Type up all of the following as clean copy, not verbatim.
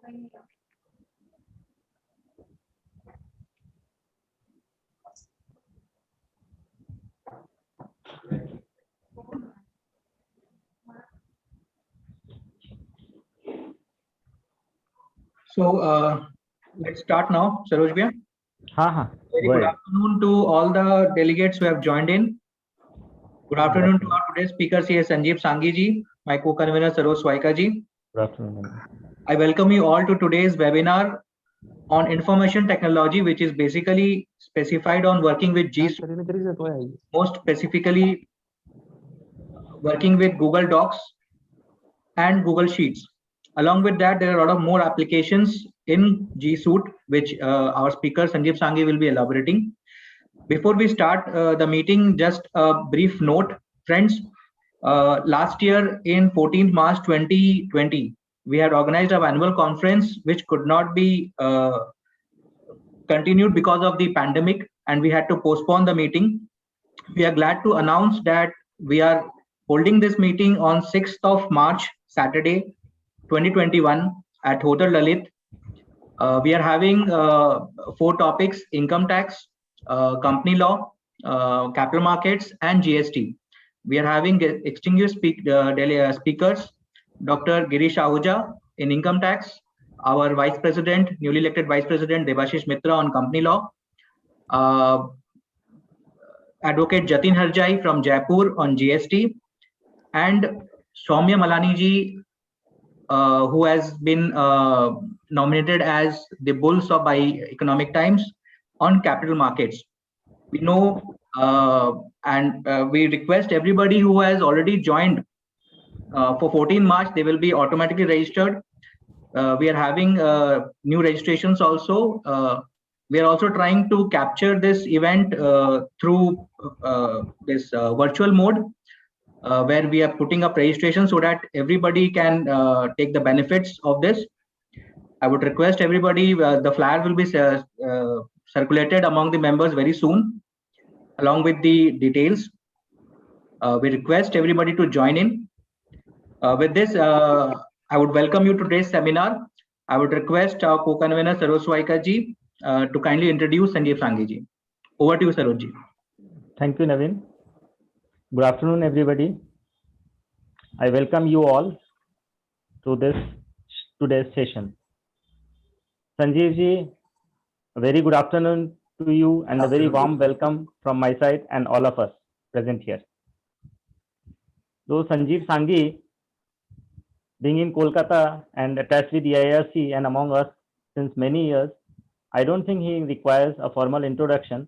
So let's start now, Saroj bhaiya. Very Go good ahead. afternoon to all the delegates who have joined in. Good afternoon to our today's speakers here, Sanjeev Sanghi ji, my co-convener Saroj Swaika ji. Good afternoon. I welcome you all to today's webinar on information technology, which is basically specified on working with G Suite, most specifically working with Google Docs and Google Sheets. Along with that, there are a lot of more applications in G Suite, which our speaker Sanjeev Sanghi will be elaborating. Before we start the meeting, just a brief note, friends. Last year in 14th March 2020, we had organized our annual conference, which could not be continued because of the pandemic, and we had to postpone the meeting. We are glad to announce that we are holding this meeting on 6th of March, Saturday, 2021 at Hotel Lalit. We are having 4 topics: income tax, company law, capital markets, and GST. We are having distinguished speakers, Dr. Girish Ahuja in income tax, our Vice President, newly elected Vice President Debashish Mitra on company law, Advocate Jatin Harjai from Jaipur on GST, and Soumya Malani ji, who has been nominated as the Bulls of by Economic Times on capital markets. We know and we request everybody who has already joined for 14 March, they will be automatically registered. We are having new registrations also. We are also trying to capture this event through this virtual mode, where we are putting up registration so that everybody can take the benefits of this. I would request everybody, the flyer will be circulated among the members very soon, along with the details. We request everybody to join in. With this, I would welcome you to today's seminar. I would request our co-convener Saroj Swaika ji to kindly introduce Sanjeev Sanghi ji. Over to you, Saroj ji. Thank you, Naveen. Good afternoon, everybody. I welcome you all to today's session. Sanjeev ji, a very good afternoon to you and a very warm welcome from my side and all of us present here. Though Sanjeev Sanghi, being in Kolkata and attached with the IIRC and among us since many years, I don't think he requires a formal introduction,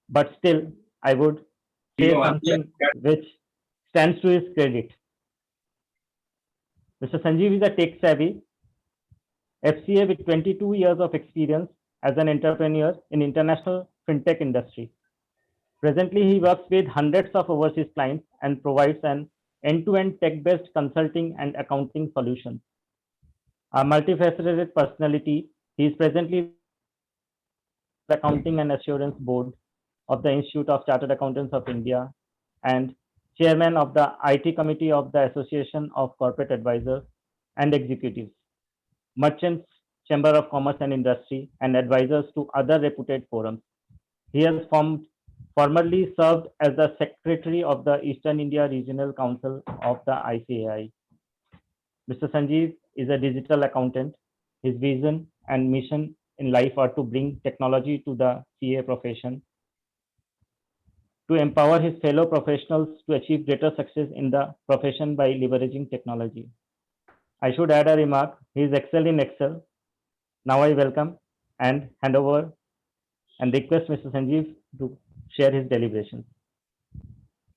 but still I would say something which stands to his credit. Mr. Sanjeev is a tech-savvy FCA with 22 years of experience as an entrepreneur in international fintech industry. Presently, he works with hundreds of overseas clients and provides an end-to-end tech-based consulting and accounting solutions. A multifaceted personality, he is presently the Accounting and Assurance Board of the Institute of Chartered Accountants of India and chairman of the IT Committee of the Association of Corporate Advisors and Executives, Merchants Chamber of Commerce and Industry, and advisors to other reputed forums. He has formerly served as the Secretary of the Eastern India Regional Council of the ICAI. Mr. Sanjeev is a digital accountant. His vision and mission in life are to bring technology to the CA profession, to empower his fellow professionals to achieve greater success in the profession by leveraging technology. I should add a remark, he is excelled in Excel. Now I welcome and hand over and request Mr. Sanjeev to share his deliberations.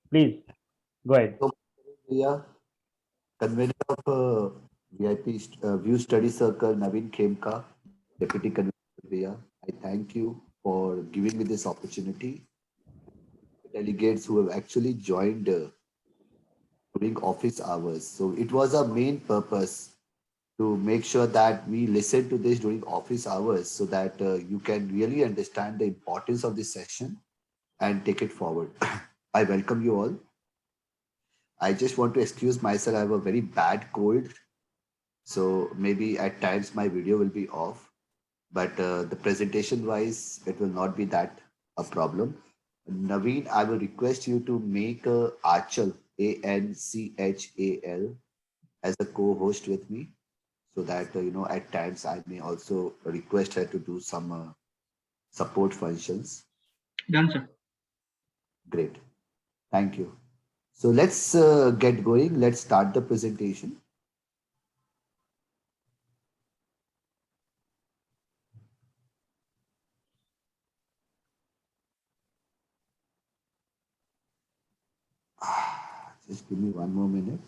Please, go ahead. So, convener of VIP View Study Circle, Naveen Khemka, Deputy Convener. I thank you for giving me this opportunity. Delegates who have actually joined during office hours. So it was our main purpose to make sure that we listen to this during office hours so that you can really understand the importance of this session and take it forward. I welcome you all. I just want to excuse myself. I have a very bad cold. So maybe at times my video will be off, but the presentation wise, it will not be that a problem. Naveen, I will request you to make Achal, Anchal, as a co-host with me, so that at times I may also request her to do some support functions. Done, sir. Great, thank you. So let's get going. Let's start the presentation. Just give me one more minute.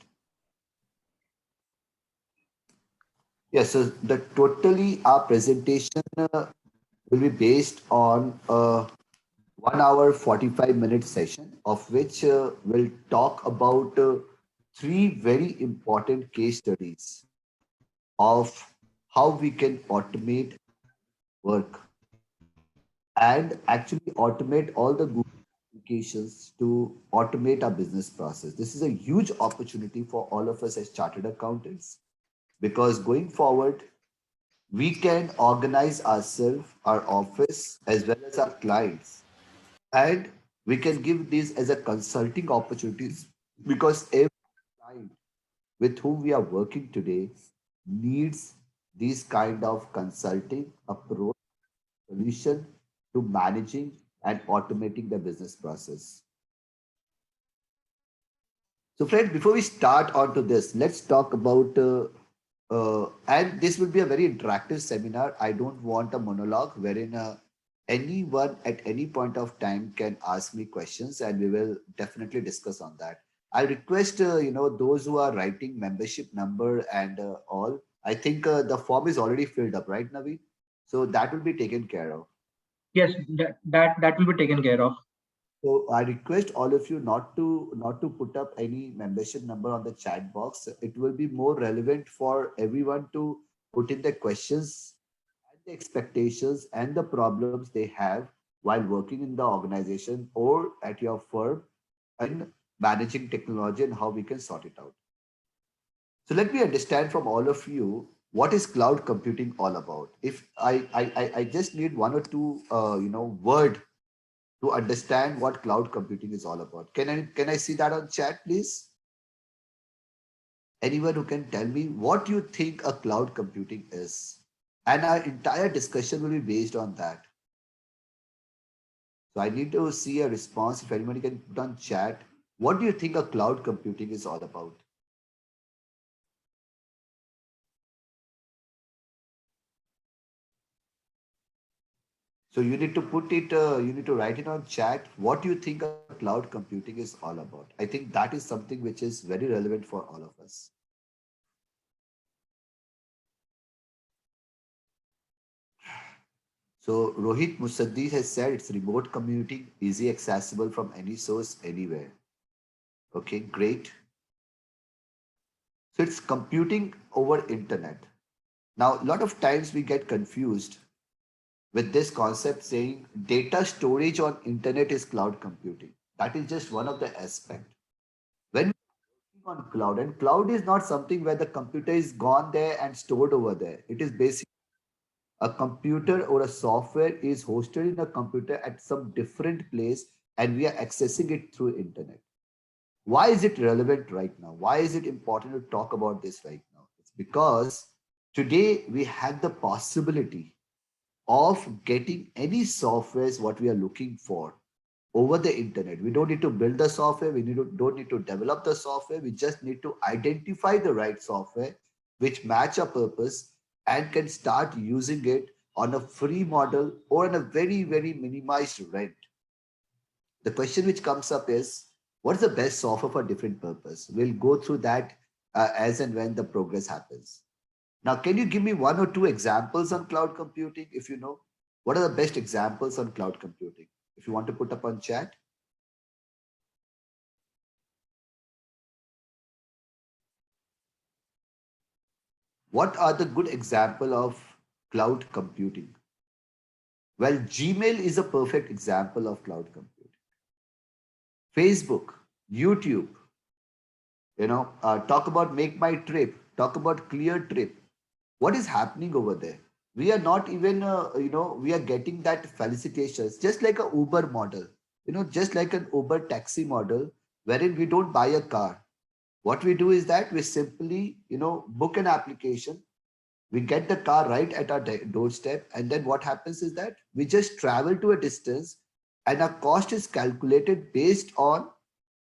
Yes, so the totally our presentation will be based on a 1 hour 45-minute session, of which we'll talk about three very important case studies of how we can automate work and actually automate all the Google applications to automate our business process. This is a huge opportunity for all of us as chartered accountants, because going forward, we can organize ourselves, our office, as well as our clients, and we can give these as a consulting opportunities, because every client with whom we are working today needs these kind of consulting approach solution to managing and automating the business process. So friends, before we start onto this, let's talk about and this will be a very interactive seminar. I don't want a monologue wherein anyone at any point of time can ask me questions, and we will definitely discuss on that. I request those who are writing membership number and all. I think the form is already filled up, right, Navi? So that will be taken care of. Yes, that will be taken care of. So I request all of you not to put up any membership number on the chat box. It will be more relevant for everyone to put in the questions and the expectations and the problems they have while working in the organization or at your firm and managing technology, and how we can sort it out. So let me understand from all of you, what is cloud computing all about? If I just need one or two word to understand what cloud computing is all about. Can I see that on chat, please? Anyone who can tell me what you think a cloud computing is, and our entire discussion will be based on that. So I need to see a response. If anybody can put on chat, what do you think a cloud computing is all about? So you need to put it, you need to write it on chat. What do you think a cloud computing is all about? I think that is something which is very relevant for all of us. So Rohit Musaddi has said it's remote commuting, easy accessible from any source, anywhere. Okay, great. So it's computing over internet. Now, a lot of times we get confused with this concept saying data storage on internet is cloud computing. That is just one of the aspects. When we on cloud, and cloud is not something where the computer is gone there and stored over there. It is basically a computer or a software is hosted in a computer at some different place, and we are accessing it through internet. Why is it relevant right now? Why is it important to talk about this right now? It's because today we have the possibility of getting any softwares what we are looking for over the internet. We don't need to build the software. Don't need to develop the software. We just need to identify the right software which match our purpose and can start using it on a free model or on a very, very minimized rent. The question which comes up is, what is the best software for different purpose? We'll go through that as and when the progress happens. Now, can you give me one or two examples on cloud computing? If you know, what are the best examples on cloud computing? If you want to put up on chat. What are the good example of cloud computing? Well, Gmail is a perfect example of cloud computing. Facebook, YouTube, talk about Make My Trip, talk about Clear Trip. What is happening over there? We are not even, we are getting that felicitations, just like a Uber model, just like an Uber taxi model, wherein we don't buy a car. What we do is that we simply, book an application. We get the car right at our doorstep. And then what happens is that we just travel to a distance, and our cost is calculated based on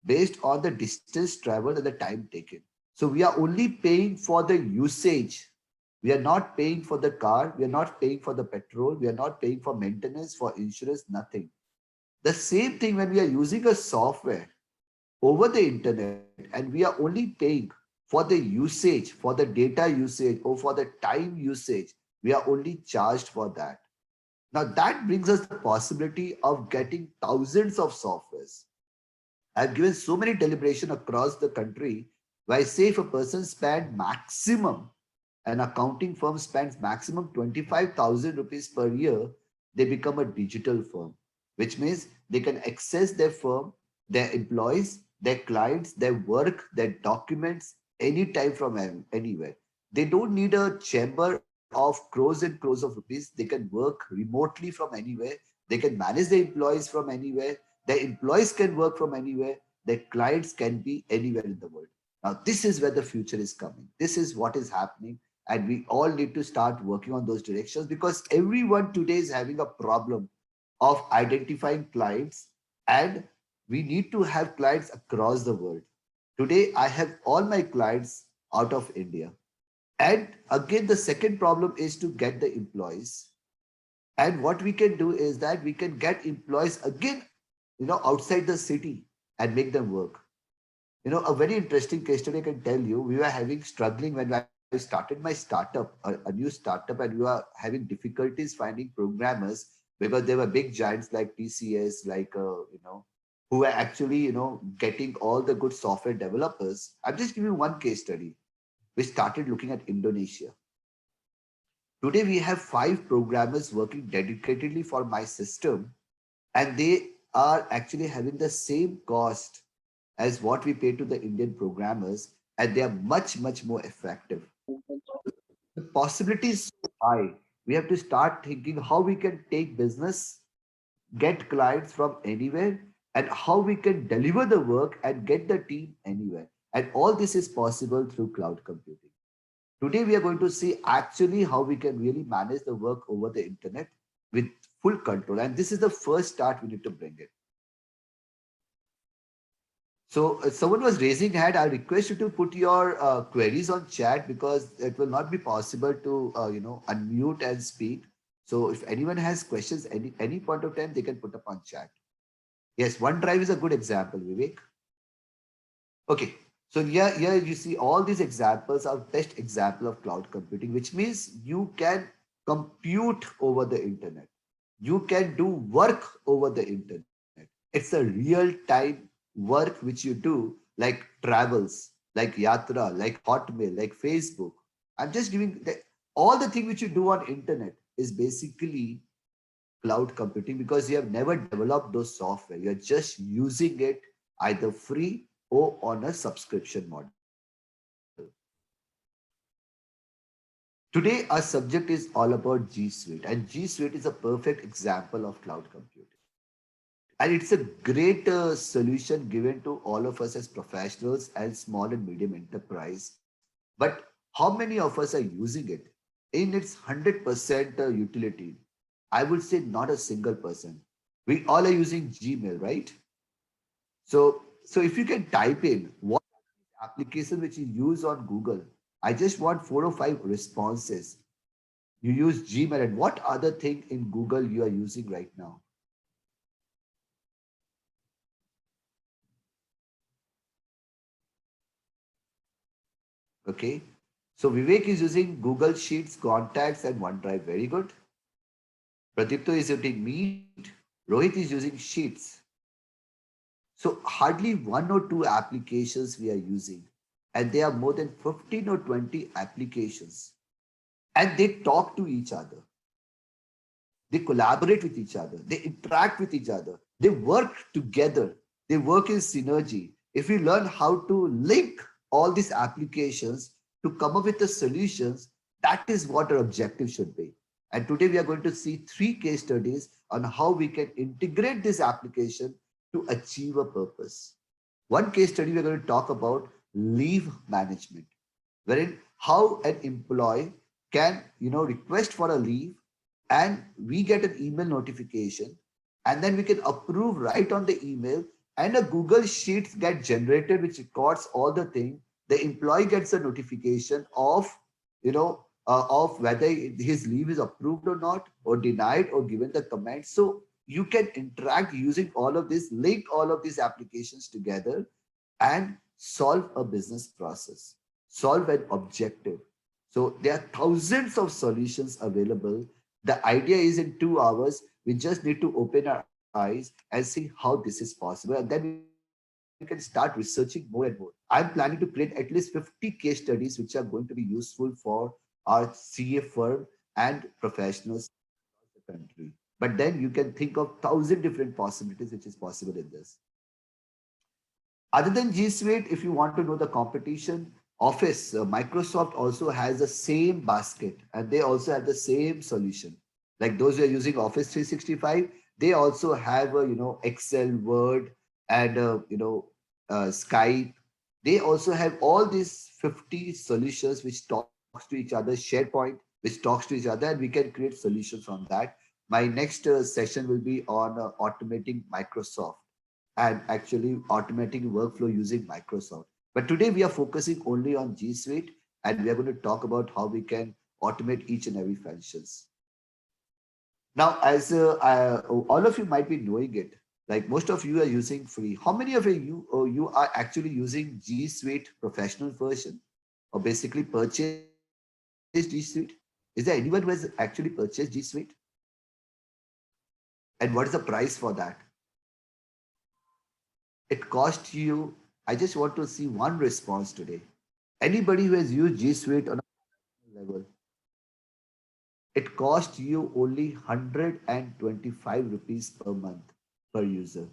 the distance traveled and the time taken. So we are only paying for the usage. We are not paying for the car. We are not paying for the petrol. We are not paying for maintenance, for insurance, nothing. The same thing when we are using a software over the internet, and we are only paying for the usage, for the data usage, or for the time usage. We are only charged for that. Now that brings us the possibility of getting thousands of softwares. I've given so many deliberation across the country where I say if a person spends maximum, an accounting firm spends maximum 25,000 rupees per year, they become a digital firm, which means they can access their firm, their employees, their clients, their work, their documents anytime from anywhere. They don't need a chamber of crores and crores of rupees. They can work remotely from anywhere. They can manage their employees from anywhere. Their employees can work from anywhere. Their clients can be anywhere in the world. Now, this is where the future is coming. This is what is happening. And we all need to start working on those directions, because everyone today is having a problem of identifying clients, and we need to have clients across the world. Today, I have all my clients out of India. And again, the second problem is to get the employees. And what we can do is that we can get employees again, outside the city and make them work. A very interesting case study I can tell you. We were struggling when I started my startup, a new startup, and we were having difficulties finding programmers, because there were big giants like TCS, who were actually, getting all the good software developers. I'm just giving you one case study. We started looking at Indonesia. Today, we have 5 programmers working dedicatedly for my system, and they are actually having the same cost as what we pay to the Indian programmers, and they are much, much more effective. The possibility is so high. We have to start thinking how we can take business, get clients from anywhere, and how we can deliver the work and get the team anywhere. And all this is possible through cloud computing. Today, we are going to see actually how we can really manage the work over the internet with full control. And this is the first start we need to bring it. So someone was raising hand. I'll request you to put your queries on chat, because it will not be possible to, unmute and speak. So if anyone has questions, any point of time, they can put up on chat. Yes, OneDrive is a good example, Vivek. Okay, so here you see all these examples are best example of cloud computing, which means you can compute over the internet. You can do work over the internet. It's a real-time work which you do, like travels, like Yatra, like Hotmail, like Facebook. I'm just giving all the thing which you do on internet is basically cloud computing, because you have never developed those software. You're just using it either free or on a subscription model. Today, our subject is all about G Suite, and G Suite is a perfect example of cloud computing. And it's a great solution given to all of us as professionals and small and medium enterprise. But how many of us are using it in its 100% utility? I would say not a single person. We all are using Gmail, right? So if you can type in what application which you use on Google, I just want 4 or 5 responses. You use Gmail, and what other thing in Google you are using right now? Okay, so Vivek is using Google Sheets, Contacts, and OneDrive. Very good. Pradipto is using Meet. Rohit is using Sheets. So hardly 1 or 2 applications we are using, and there are more than 15 or 20 applications, and they talk to each other. They collaborate with each other. They interact with each other. They work together. They work in synergy. If we learn how to link all these applications, to come up with the solutions. That is what our objective should be. And today we are going to see 3 case studies on how we can integrate this application to achieve a purpose. One case study we're going to talk about leave management, wherein how an employee can request for a leave, and we get an email notification, and then we can approve right on the email, and a Google Sheets get generated which records all the things. The employee gets a notification of of whether his leave is approved or not, or denied, or given the comment. So you can interact using all of this, link all of these applications together, and solve a business process, solve an objective. So there are thousands of solutions available. The idea is in 2 hours, we just need to open our eyes and see how this is possible. And then we can start researching more and more. I'm planning to create at least 50 case studies which are going to be useful for our CA firm and professionals in the country. But then you can think of 1,000 different possibilities which is possible in this. Other than G Suite, if you want to know the competition, Office, Microsoft also has the same basket, and they also have the same solution. Like those who are using Office 365, they also have Excel, Word, and Skype. They also have all these 50 solutions which talks to each other, SharePoint, which talks to each other, and we can create solutions from that. My next session will be on automating Microsoft and actually automating workflow using Microsoft. But today we are focusing only on G Suite, and we are going to talk about how we can automate each and every functions. Now, as all of you might be knowing it, like most of you are using free. How many of you are actually using G Suite professional version, or basically purchased G Suite? Is there anyone who has actually purchased G Suite? And what is the price for that? It cost you, I just want to see one response today. Anybody who has used G Suite on a level, it cost you only 125 rupees per month per user.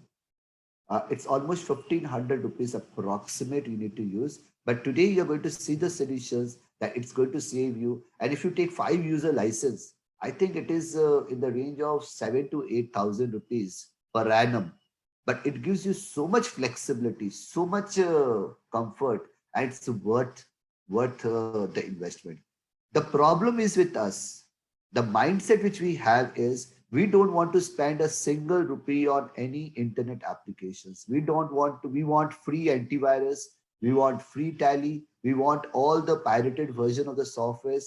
It's almost 1,500 rupees approximate you need to use. But today you're going to see the solutions that it's going to save you. And if you take 5 user license, I think it is in the range of 7,000 to 8,000 rupees per annum. But it gives you so much flexibility, so much comfort, and it's worth the investment. The problem is with us. The mindset which we have is we don't want to spend a single rupee on any internet applications. We want free antivirus. We want free Tally. We want all the pirated version of the softwares,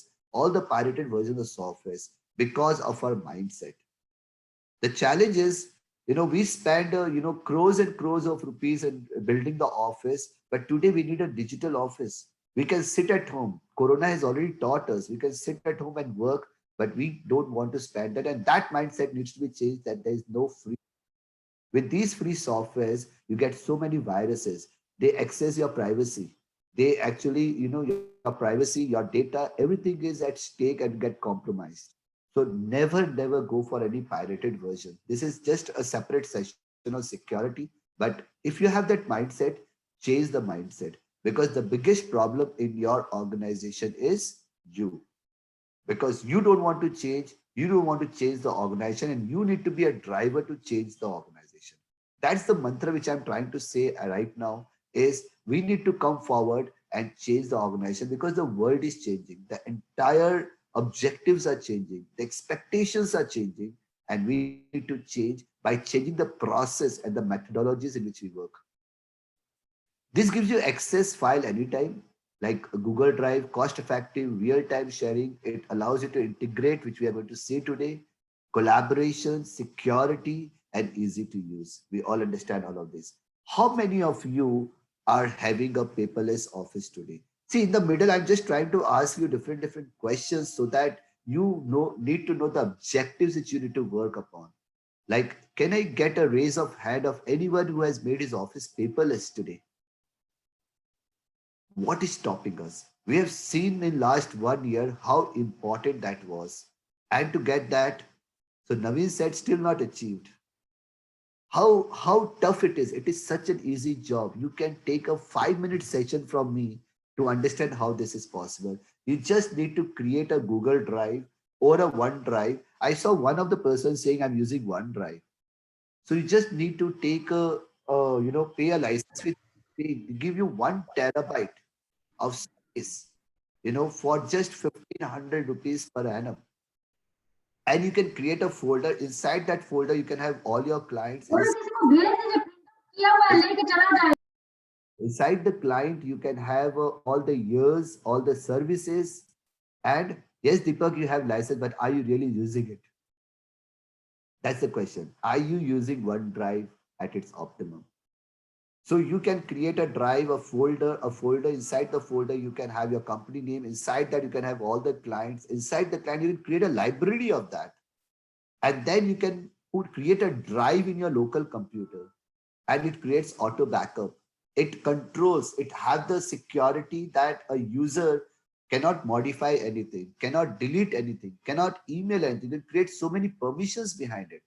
because of our mindset. The challenge is, we spend, crores and crores of rupees in building the office, but today we need a digital office. We can sit at home. Corona has already taught us we can sit at home and work, but we don't want to spend that. And that mindset needs to be changed, that there is no free. With these free softwares, you get so many viruses. They access your privacy. They actually, your privacy, your data, everything is at stake and get compromised. So never go for any pirated version. This is just a separate session on security. But if you have that mindset, change the mindset, because the biggest problem in your organization is you. Because you don't want to change, you don't want to change the organization, and you need to be a driver to change the organization. That's the mantra which I'm trying to say right now, is we need to come forward and change the organization, because the world is changing. The entire objectives are changing. The expectations are changing, and we need to change by changing the process and the methodologies in which we work. This gives you access file anytime, like Google Drive, cost-effective, real-time sharing. It allows you to integrate, which we are going to see today, collaboration, security, and easy to use. We all understand all of this. How many of you are having a paperless office today? See, in the middle, I'm just trying to ask you different questions so that you need to know the objectives that you need to work upon. Like, can I get a raise of hand of anyone who has made his office paperless today? What is stopping us? We have seen in last 1 year how important that was. And to get that, so Naveen said, still not achieved. How tough it is. It is such an easy job. You can take a 5-minute session from me to understand how this is possible. You just need to create a Google Drive or a OneDrive. I saw one of the persons saying I'm using OneDrive. So you just need to take pay a license with, give you 1 TB of space, for just 1,500 rupees per annum. And you can create a folder. Inside that folder, you can have all your clients. Inside the client, you can have all the years, all the services. And yes, Deepak, you have license, but are you really using it? That's the question. Are you using OneDrive at its optimum? So you can create a drive, a folder. Inside the folder, you can have your company name. Inside that, you can have all the clients. Inside the client, you can create a library of that. And then you can create a drive in your local computer, and it creates auto backup. It controls, it has the security that a user cannot modify anything, cannot delete anything, cannot email anything. It creates so many permissions behind it.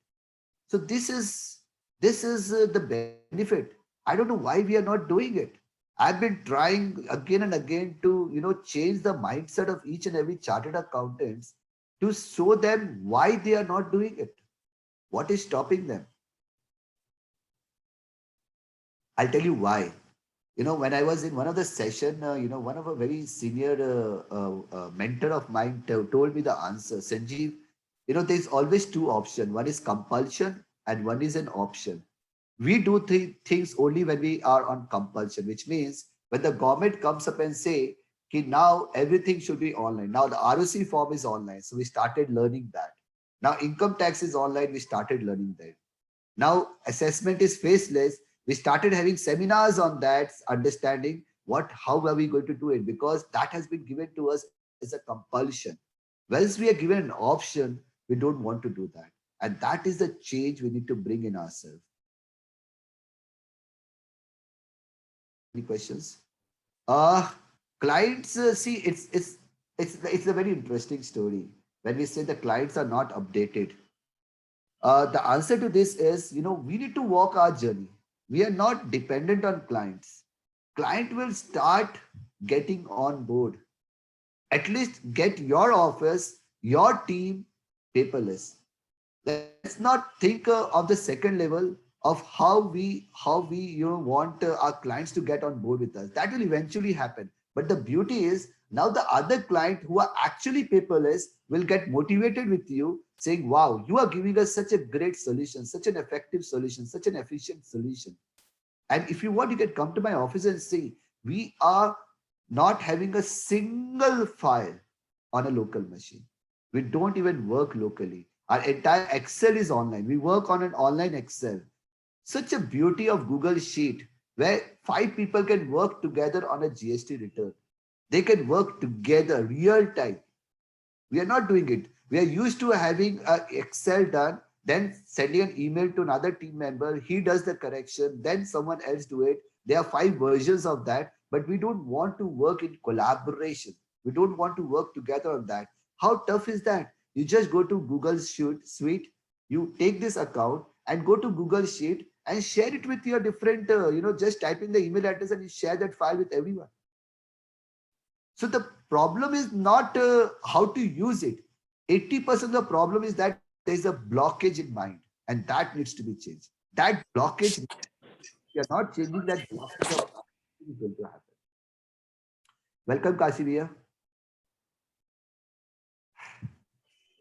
So this is the benefit. I don't know why we are not doing it. I've been trying again and again to change the mindset of each and every chartered accountants to show them why they are not doing it. What is stopping them? I'll tell you why. When I was in one of the session, one of a very senior mentor of mine told me the answer. Sanjeev, there's always two options. One is compulsion and one is an option. We do things only when we are on compulsion, which means when the government comes up and say, okay, now everything should be online. Now the ROC form is online. So we started learning that. Now income tax is online. We started learning that. Now assessment is faceless. We started having seminars on that, understanding how are we going to do it, because that has been given to us as a compulsion. Once we are given an option, we don't want to do that. And that is the change we need to bring in ourselves. Any questions? Clients, see, it's a very interesting story. When we say the clients are not updated, the answer to this is, we need to walk our journey. We are not dependent on clients. Client will start getting on board. At least get your office, your team paperless. Let's not think of the second level of how we want our clients to get on board with us. That will eventually happen. But the beauty is now the other client who are actually paperless will get motivated with you, saying, wow, you are giving us such a great solution, such an effective solution, such an efficient solution. And if you want, you can come to my office and see, we are not having a single file on a local machine. We don't even work locally. Our entire Excel is online. We work on an online Excel. Such a beauty of Google Sheet where 5 people can work together on a GST return. They can work together real time. We are not doing it. We are used to having an Excel done, then sending an email to another team member. He does the correction, then someone else do it. There are 5 versions of that, but we don't want to work in collaboration. We don't want to work together on that. How tough is that? You just go to Google Suite, you take this account and go to Google Sheet and share it with your different, just type in the email address and you share that file with everyone. So the problem is not how to use it. 80% of the problem is that there's a blockage in mind, and that needs to be changed. That blockage, you are not changing that blockage, is going to happen. Welcome, Kashi Bhaiya.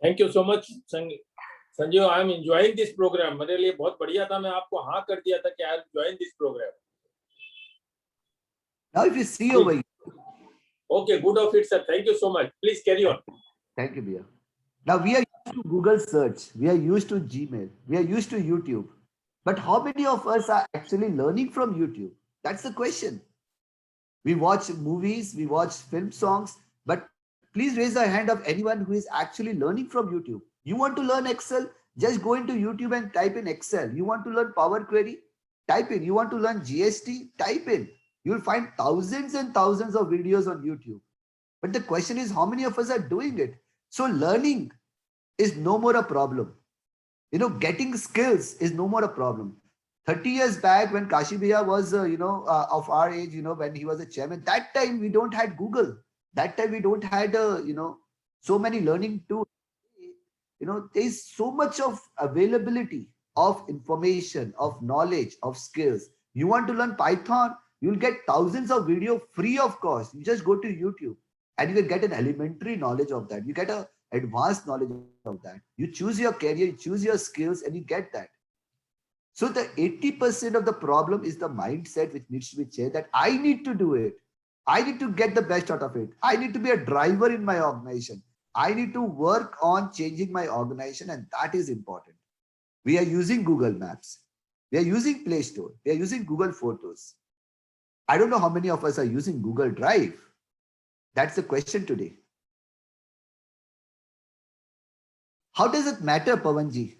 Thank you so much, Sanjeev. I am enjoying this program. मेरे लिए बहुत बढ़िया था. मैं आपको हाँ कर दिया था कि I will join this program. Now, if you see over here. Okay, good of it, sir. Thank you so much. Please carry on. Thank you, Bhaiya. Now we are used to Google search. We are used to Gmail. We are used to YouTube. But how many of us are actually learning from YouTube? That's the question. We watch movies, we watch film songs, but please raise a hand of anyone who is actually learning from YouTube. You want to learn Excel? Just go into YouTube and type in Excel. You want to learn Power Query? Type in. You want to learn GST? Type in. You'll find thousands and thousands of videos on YouTube. But the question is, how many of us are doing it? So learning is no more a problem. Getting skills is no more a problem. 30 years back when Kashi Bhaiya was, of our age, when he was a chairman, that time we don't had Google. That time we don't had, so many learning tools. There's so much of availability of information, of knowledge, of skills. You want to learn Python, you'll get thousands of video free of cost. You just go to YouTube and you will get an elementary knowledge of that. You get a advanced knowledge of that. You choose your career, you choose your skills, and you get that. So the 80% of the problem is the mindset which needs to be changed, that I need to do it. I need to get the best out of it. I need to be a driver in my organization. I need to work on changing my organization, and that is important. We are using Google Maps. We are using Play Store. We are using Google Photos. I don't know how many of us are using Google Drive. That's the question today. How does it matter, Pawanji?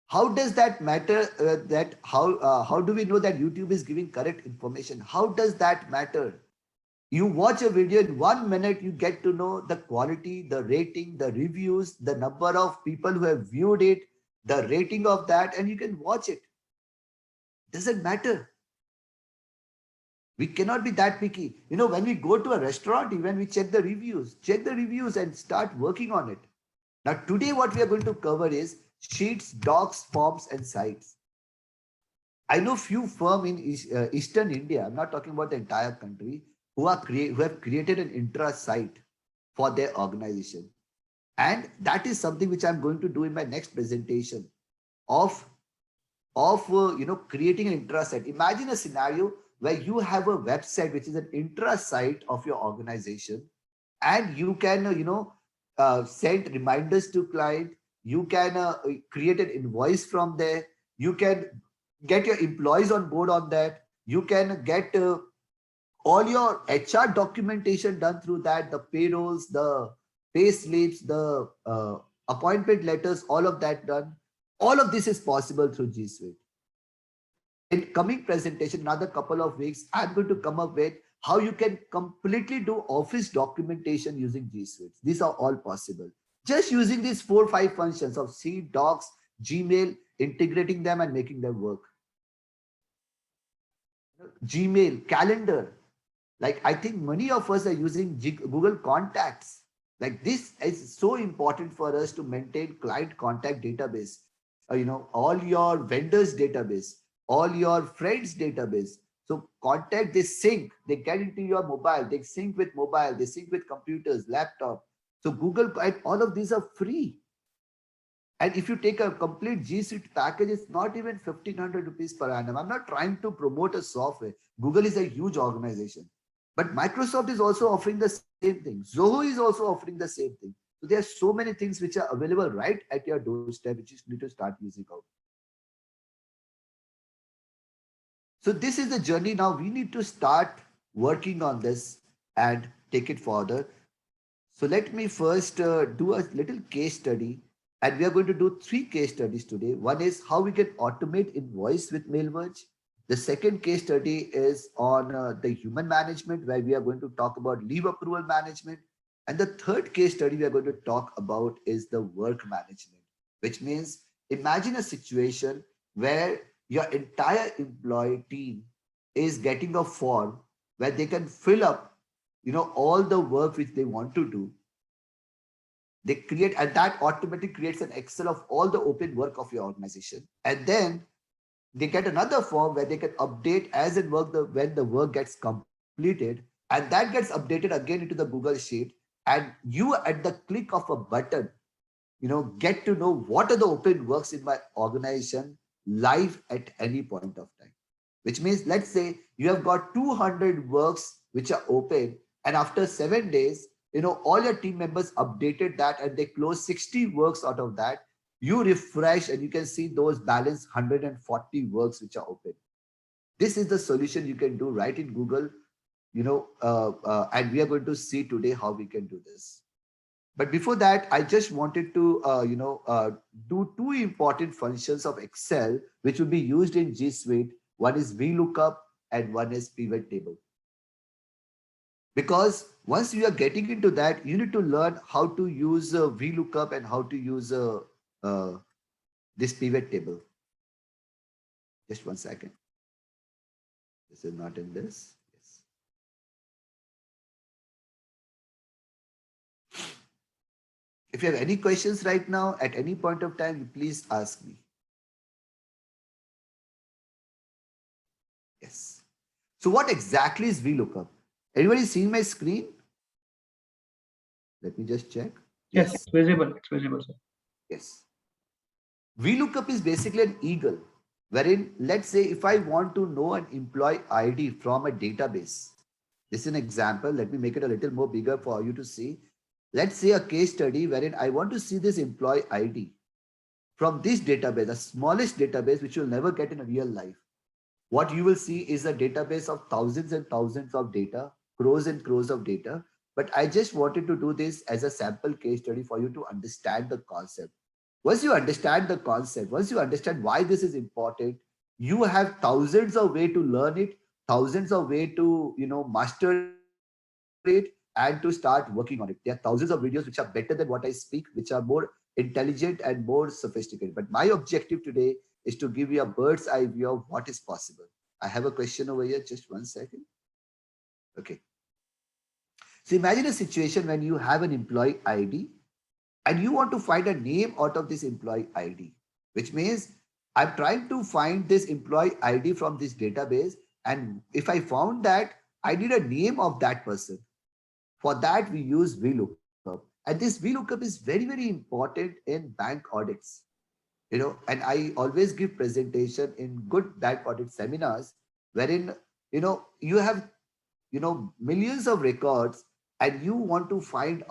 How does that matter? How do we know that YouTube is giving correct information? How does that matter? You watch a video in 1 minute, you get to know the quality, the rating, the reviews, the number of people who have viewed it, the rating of that, and you can watch it. Doesn't matter. We cannot be that picky. When we go to a restaurant, even we check the reviews and start working on it. Now, today what we are going to cover is sheets, docs, forms, and sites. I know few firms in Eastern India, I'm not talking about the entire country, who have created an intra site for their organization. And that is something which I'm going to do in my next presentation of creating an intra site. Imagine a scenario where you have a website which is an intra site of your organization, and you can send reminders to client. You can create an invoice from there. You can get your employees on board on that. You can get all your HR documentation done through that, the payrolls, the pay slips, the appointment letters, all of that done. All of this is possible through G Suite. In coming presentation, another couple of weeks, I'm going to come up with how you can completely do office documentation using G Suite. These are all possible. Just using these 4 or 5 functions of Sheet, Docs, Gmail, integrating them and making them work. Gmail, calendar. Like, I think many of us are using Google Contacts. Like, this is so important for us to maintain client contact database. All your vendors database, all your friends database. So contact, they sync, they get into your mobile, they sync with mobile, they sync with computers, laptop. So Google, and all of these are free. And if you take a complete G Suite package, it's not even 1,500 rupees per annum. I'm not trying to promote a software. Google is a huge organization. But Microsoft is also offering the same thing. Zoho is also offering the same thing. So there are so many things which are available right at your doorstep, which you need to start using out. So this is the journey. Now we need to start working on this and take it further. So let me first do a little case study, and we are going to do 3 case studies today. One is how we can automate invoice with MailVerge. The second case study is on the human management, where we are going to talk about leave approval management. And the third case study we are going to talk about is the work management, which means imagine a situation where your entire employee team is getting a form where they can fill up, all the work which they want to do. They create, and that automatically creates an Excel of all the open work of your organization. And then they get another form where they can update as and when the work gets completed, and that gets updated again into the Google Sheet. And you, at the click of a button, get to know what are the open works in my organization live at any point of time. Which means, let's say you have got 200 works which are open, and after 7 days, all your team members updated that and they close 60 works out of that. You refresh and you can see those balance 140 works which are open. This is the solution you can do right in Google, and we are going to see today how we can do this. But before that, I just wanted to, do 2 important functions of Excel, which will be used in G Suite. One is VLOOKUP and one is pivot table. Because once you are getting into that, you need to learn how to use VLOOKUP and how to use this pivot table. Just 1 second. This is not in this. Yes. If you have any questions right now, at any point of time, please ask me. Yes. So what exactly is VLOOKUP? Everybody seeing my screen? Let me just check. Yes, it's visible. It's visible, sir. Yes. VLOOKUP is basically an eagle, wherein, let's say, if I want to know an employee ID from a database, this is an example. Let me make it a little more bigger for you to see. Let's say a case study wherein I want to see this employee ID from this database, the smallest database, which you'll never get in a real life. What you will see is a database of thousands and thousands of data, crores and crores of data. But I just wanted to do this as a sample case study for you to understand the concept. Once you understand the concept, once you understand why this is important, you have thousands of ways to learn it, thousands of ways to, master it and to start working on it. There are thousands of videos which are better than what I speak, which are more intelligent and more sophisticated. But my objective today is to give you a bird's eye view of what is possible. I have a question over here. Just 1 second. Okay. So imagine a situation when you have an employee ID and you want to find a name out of this employee ID, which means I'm trying to find this employee ID from this database. And if I found that, I need a name of that person. For that, we use VLOOKUP. And this VLOOKUP is very, very important in bank audits. And I always give presentation in good bank audit seminars wherein, you have, millions of records and you want to find a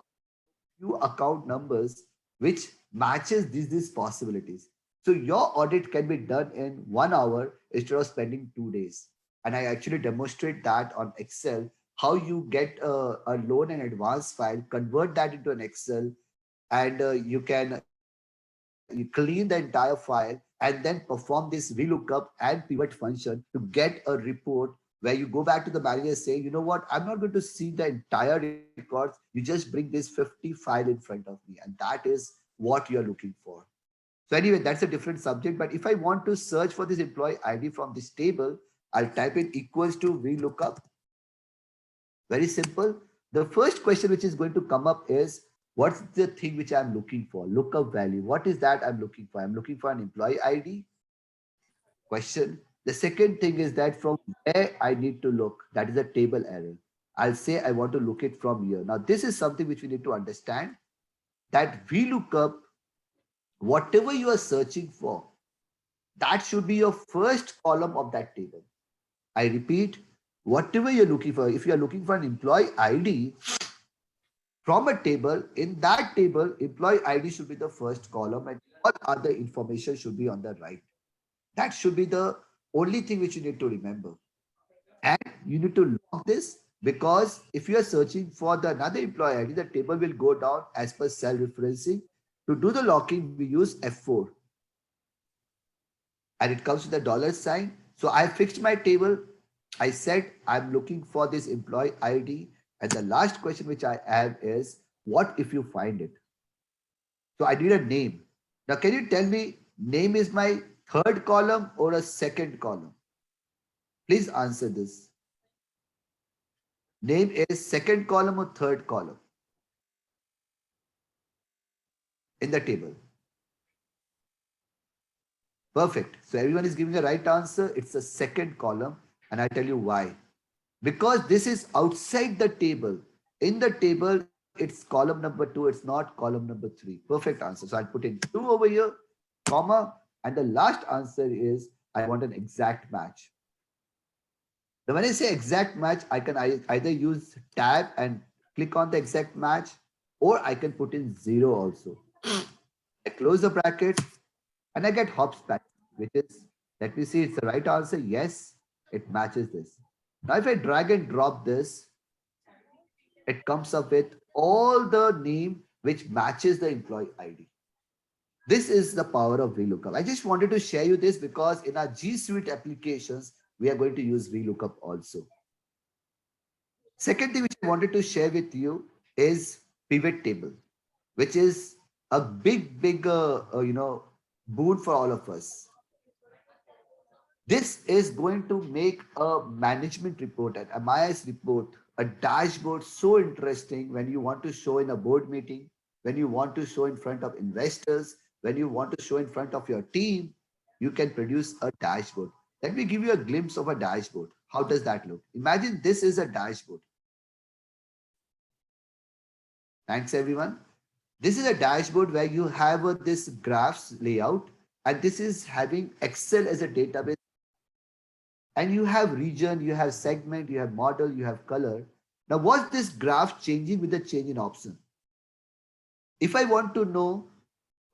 few account numbers which matches these possibilities. So your audit can be done in 1 hour instead of spending 2 days. And I actually demonstrate that on Excel, how you get a loan and advance file, convert that into an Excel, and you clean the entire file and then perform this VLOOKUP and pivot function to get a report where you go back to the manager saying, you know what, I'm not going to see the entire records. You just bring this 50 file in front of me. And that is what you're looking for. So anyway, that's a different subject. But if I want to search for this employee ID from this table, I'll type in equals to VLOOKUP. Very simple. The first question which is going to come up is, what's the thing which I'm looking for? Lookup value. What is that I'm looking for? I'm looking for an employee ID. Question. The second thing is that from where I need to look. That is a table error. I'll say I want to look it from here. Now, this is something which we need to understand, that VLOOKUP, whatever you are searching for, that should be your first column of that table. I repeat, whatever you're looking for, if you are looking for an employee ID from a table, in that table, employee ID should be the first column and all other information should be on the right. That should be the only thing which you need to remember. And you need to log this, because if you are searching for another employee ID, the table will go down as per cell referencing. To do the locking, we use F4. And it comes with a $sign. So I fixed my table. I said I'm looking for this employee ID. And the last question which I have is, what if you find it? So I need a name. Now, can you tell me, name is my third column or a second column? Please answer this. Name is second column or third column in the table? Perfect. So everyone is giving the right answer. It's the second column. And I'll tell you why. Because this is outside the table. In the table, it's column number 2. It's not column number 3. Perfect answer. So I'll put in 2 over here, comma. And the last answer is, I want an exact match. Now, when I say exact match, I can either use tab and click on the exact match, or I can put in 0 also. I close the bracket and I get hopscotch, which is, let me see, it's the right answer. Yes, it matches this. Now, if I drag and drop this, it comes up with all the name which matches the employee ID. This is the power of VLOOKUP. I just wanted to share you this because in our G Suite applications, we are going to use VLOOKUP also. Second thing which I wanted to share with you is pivot table, which is a big boon for all of us. This is going to make a management report, an MIS report, a dashboard so interesting when you want to show in a board meeting, when you want to show in front of investors, when you want to show in front of your team, you can produce a dashboard. Let me give you a glimpse of a dashboard. How does that look? Imagine this is a dashboard. Thanks, everyone. This is a dashboard where you have this graphs layout, and this is having Excel as a database. And you have region, you have segment, you have model, you have color. Now, what's this graph changing with the change in option? If I want to know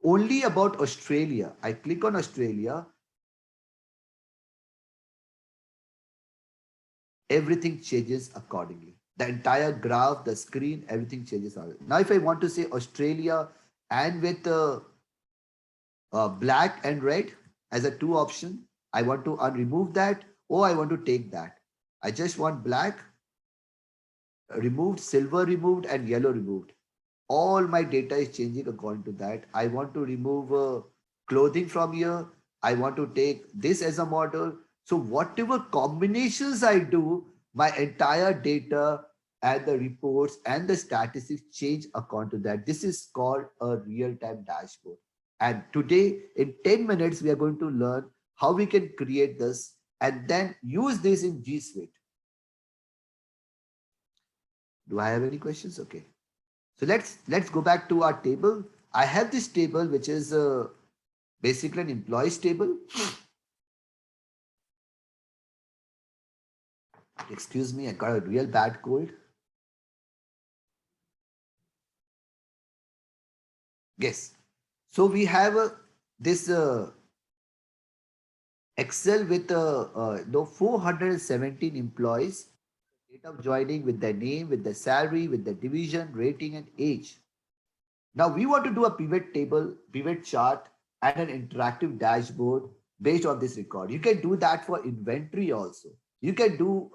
only about Australia, I click on Australia. Everything changes accordingly. The entire graph, the screen, everything changes. Now, if I want to say Australia and with black and red as a two option, I want to remove that, or I want to take that. I just want black removed, silver removed, and yellow removed. All my data is changing according to that. I want to remove clothing from here. I want to take this as a model. So whatever combinations I do, my entire data and the reports and the statistics change according to that. This is called a real-time dashboard. And today, in 10 minutes, we are going to learn how we can create this and then use this in G Suite. Do I have any questions? Okay. So let's go back to our table. I have this table, which is basically an employees table. Excuse me, I got a real bad cold. Yes. So we have this Excel with 417 employees, date of joining with their name, with their salary, with their division, rating, and age. Now we want to do a pivot table, pivot chart, and an interactive dashboard based on this record. You can do that for inventory also. You can do,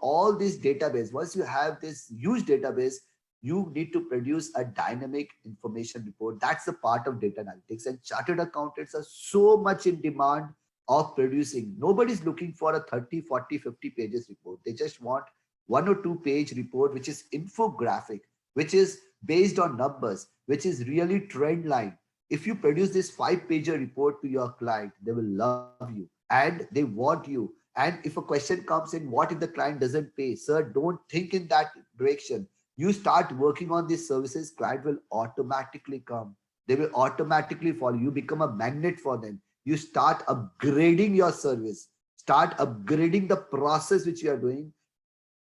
all this database. Once you have this huge database, you need to produce a dynamic information report. That's a part of data analytics, and chartered accountants are so much in demand of producing. Nobody's looking for a 30, 40, 50 pages report. They just want 1 or 2 page report, which is infographic, which is based on numbers, which is really trend line. If you produce this 5-pager report to your client, they will love you and they want you. And if a question comes in, what if the client doesn't pay? Sir, don't think in that direction. You start working on these services, client will automatically come. They will automatically follow. You become a magnet for them. You start upgrading your service, start upgrading the process which you are doing.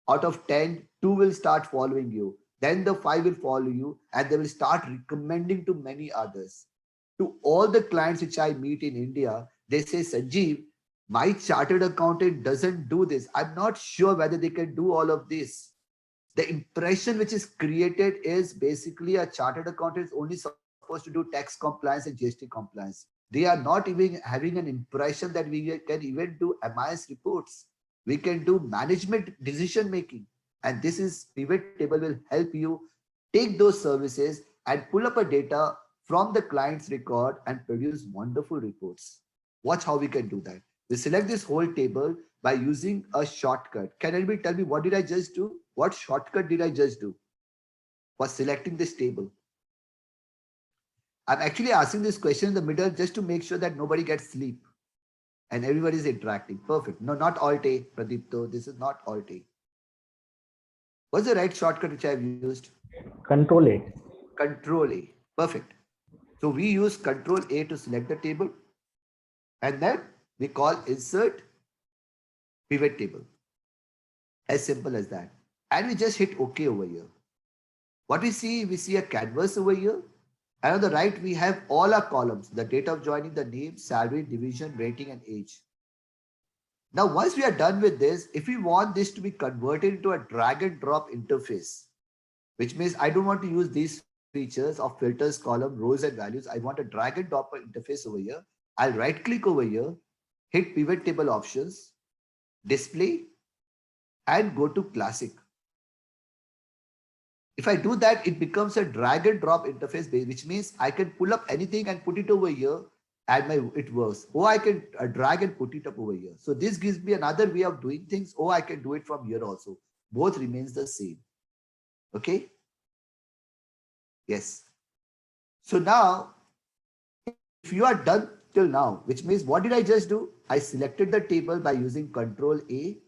Out of 10, 2 will start following you. Then the 5 will follow you, and they will start recommending to many others. To all the clients which I meet in India, they say, Sanjeev, my chartered accountant doesn't do this. I'm not sure whether they can do all of this. The impression which is created is basically a chartered accountant is only supposed to do tax compliance and GST compliance. They are not even having an impression that we can even do MIS reports. We can do management decision making. And this is pivot table will help you take those services and pull up a data from the client's record and produce wonderful reports. Watch how we can do that. We select this whole table by using a shortcut. Can anybody tell me what did I just do? What shortcut did I just do for selecting this table? I'm actually asking this question in the middle just to make sure that nobody gets sleep and everybody is interacting. Perfect. No, not Alt-A, Pradeep. This is not Alt-A. What's the right shortcut which I've used? Control-A. Control-A. Perfect. So we use Control-A to select the table, and then we call insert pivot table. As simple as that. And we just hit OK over here. What we see a canvas over here. And on the right, we have all our columns, the date of joining, the name, salary, division, rating, and age. Now, once we are done with this, if we want this to be converted into a drag and drop interface, which means I don't want to use these features of filters, column, rows, and values. I want a drag and drop interface over here. I'll right click over here, hit pivot table options, display, and go to classic. If I do that, it becomes a drag and drop interface, which means I can pull up anything and put it over here. and it works. Oh, I can drag and put it up over here. So this gives me another way of doing things. Oh, I can do it from here also. Both remains the same. Okay. Yes. So now, if you are done till now, which means what did I just do? I selected the table by using Control A,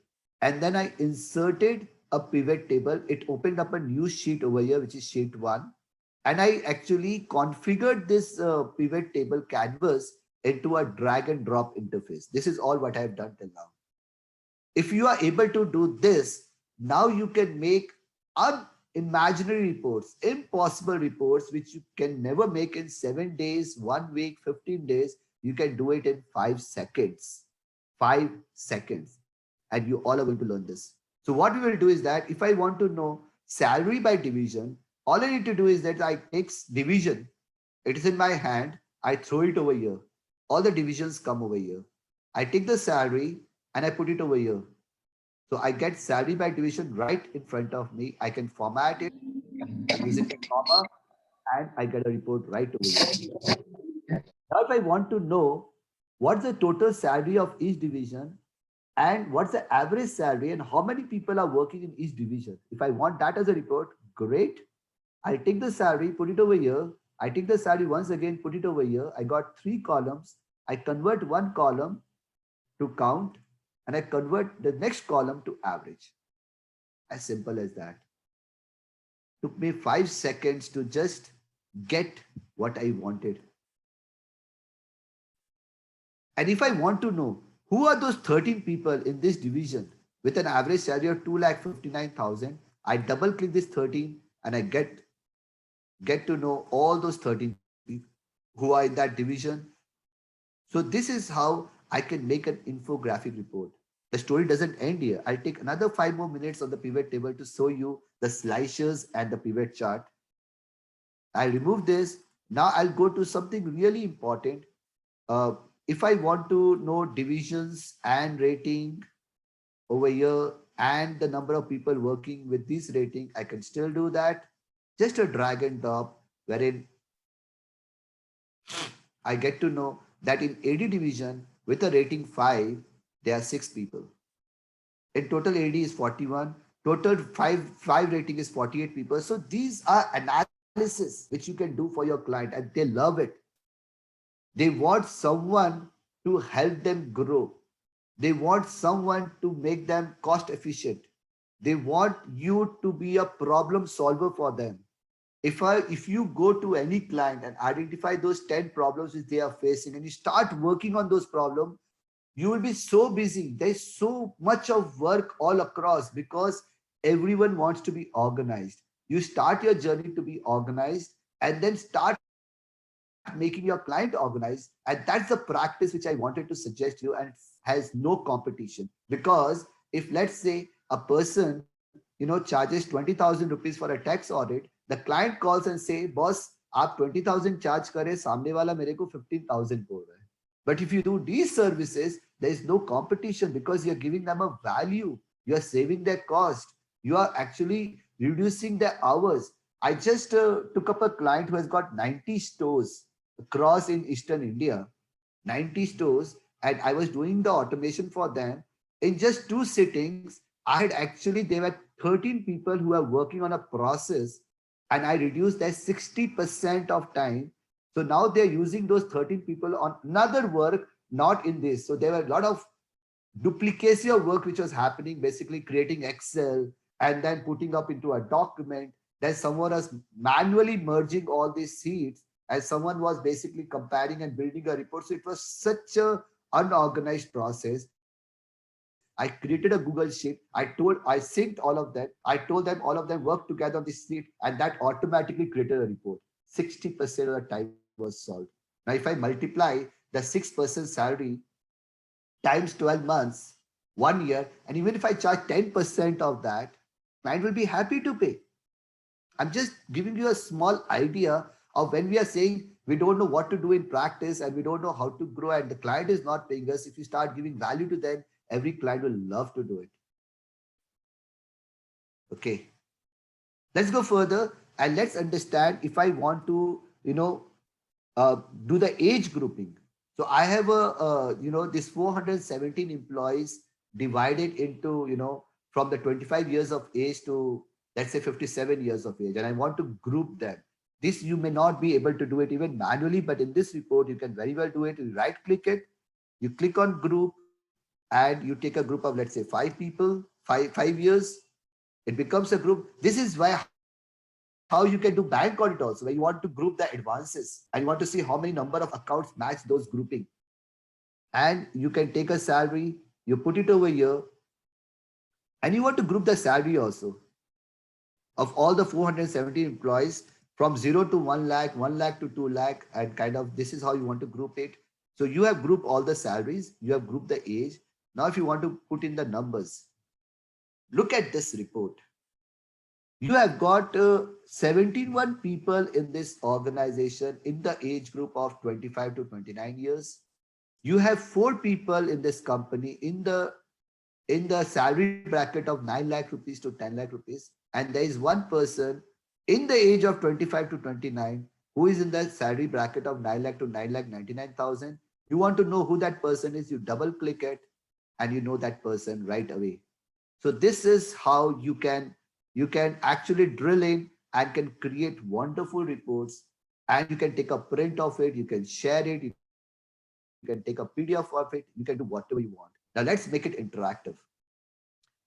and then I inserted a pivot table. It opened up a new sheet over here, which is sheet 1. And I actually configured this pivot table canvas into a drag and drop interface. This is all what I have done till now. If you are able to do this, now you can make unimaginary reports, impossible reports, which you can never make in 7 days, 1 week, 15 days. You can do it in 5 seconds. 5 seconds. And you all are going to learn this. So what we will do is that if I want to know salary by division, all I need to do is that I take division. It is in my hand. I throw it over here. All the divisions come over here. I take the salary and I put it over here. So I get salary by division right in front of me. I can format it using a comma and I get a report right over here. Now, if I want to know what's the total salary of each division and what's the average salary and how many people are working in each division, if I want that as a report, great. I take the salary, put it over here. I take the salary once again, put it over here. I got 3 columns. I convert one column to count and I convert the next column to average. As simple as that. Took me 5 seconds to just get what I wanted. And if I want to know who are those 13 people in this division with an average salary of 2,59,000, I double click this 13 and I get to know all those 13 people who are in that division. So this is how I can make an infographic report. The story doesn't end here. I'll take another 5 more minutes on the pivot table to show you the slicers and the pivot chart. I'll remove this. Now I'll go to something really important. If I want to know divisions and rating over here and the number of people working with this rating, I can still do that. Just a drag and drop wherein I get to know that in AD division with a rating 5, there are 6 people. In total AD is 41. Total 5 rating is 48 people. So these are analysis which you can do for your client and they love it. They want someone to help them grow. They want someone to make them cost efficient. They want you to be a problem solver for them. If you go to any client and identify those 10 problems which they are facing and you start working on those problems, you will be so busy. There's so much of work all across because everyone wants to be organized. You start your journey to be organized and then start making your client organized. And that's the practice which I wanted to suggest you, and it has no competition. Because if let's say a person charges 20,000 rupees for a tax audit, the client calls and say, boss, आप 20,000 charge करे, सामने वाला मेरे को 15,000 बोल रहा है. But if you do these services, there is no competition because you're giving them a value. You are saving their cost. You are actually reducing their hours. I just took up a client who has got 90 stores across in Eastern India, 90 stores, and I was doing the automation for them. In just 2 sittings, there were 13 people who are working on a process and I reduced their 60% of time. So now they're using those 13 people on another work, not in this. So there were a lot of duplicacy of work which was happening, basically creating Excel and then putting up into a document. Then someone was manually merging all these sheets and someone was basically comparing and building a report. So it was such a unorganized process. I created a Google Sheet. I synced all of them. I told them all of them work together on this sheet and that automatically created a report. 60% of the time was solved. Now, if I multiply the 6% salary times 12 months, 1 year, and even if I charge 10% of that, client will be happy to pay. I'm just giving you a small idea of when we are saying we don't know what to do in practice and we don't know how to grow and the client is not paying us. If you start giving value to them, every client will love to do it. Okay. Let's go further and let's understand if I want to, do the age grouping. So I have this 417 employees divided into, from the 25 years of age to, let's say, 57 years of age. And I want to group them. This you may not be able to do it even manually, but in this report, you can very well do it. You right click it, you click on group, and you take a group of, let's say, 5 people, 5 years. It becomes a group. This is why how you can do bank audit also, where you want to group the advances and you want to see how many number of accounts match those grouping. And you can take a salary, you put it over here, and you want to group the salary also of all the 470 employees from 0 to 1 lakh, 1 lakh to 2 lakh, and kind of this is how you want to group it. So you have grouped all the salaries, you have grouped the age. Now, if you want to put in the numbers, look at this report. You have got 71 people in this organization in the age group of 25 to 29 years. You have 4 people in this company in the salary bracket of 9 lakh rupees to 10 lakh rupees. And there is 1 person in the age of 25 to 29 who is in the salary bracket of 9 lakh to 9 lakh 99,000. You want to know who that person is, you double click it and you know that person right away. So this is how you can actually drill in and can create wonderful reports, and you can take a print of it, you can share it, you can take a PDF of it, you can do whatever you want. Now let's make it interactive.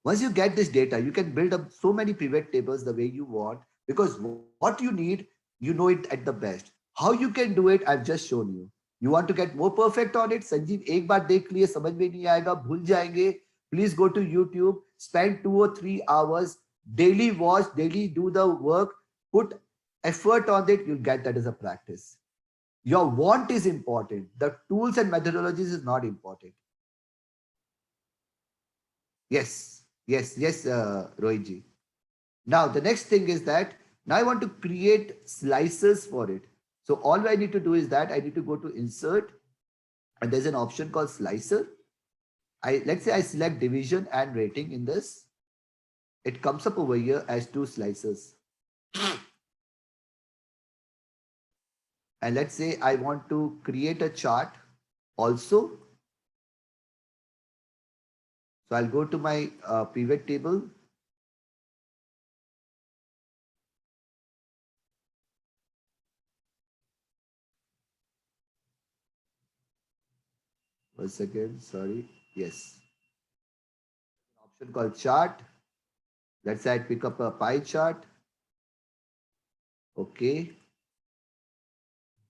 Once you get this data, you can build up so many pivot tables the way you want, because what you need, you know it at the best. How you can do it, I've just shown you. You want to get more perfect on it, Sanjeev, एक बार देख लिए समझ में नहीं आएगा, भूल जाएंगे. Please go to YouTube, spend 2 or 3 hours, daily watch, daily do the work, put effort on it, you'll get that as a practice. Your want is important. The tools and methodologies is not important. Yes, Rohitji. Now, the next thing is that now I want to create slices for it. So all I need to do is that I need to go to insert, and there's an option called slicer. Let's say I select division and rating in this. It comes up over here as 2 slices. And let's say I want to create a chart also. So I'll go to my pivot table. One second, sorry. Yes. Option called chart. Let's say I pick up a pie chart. Okay.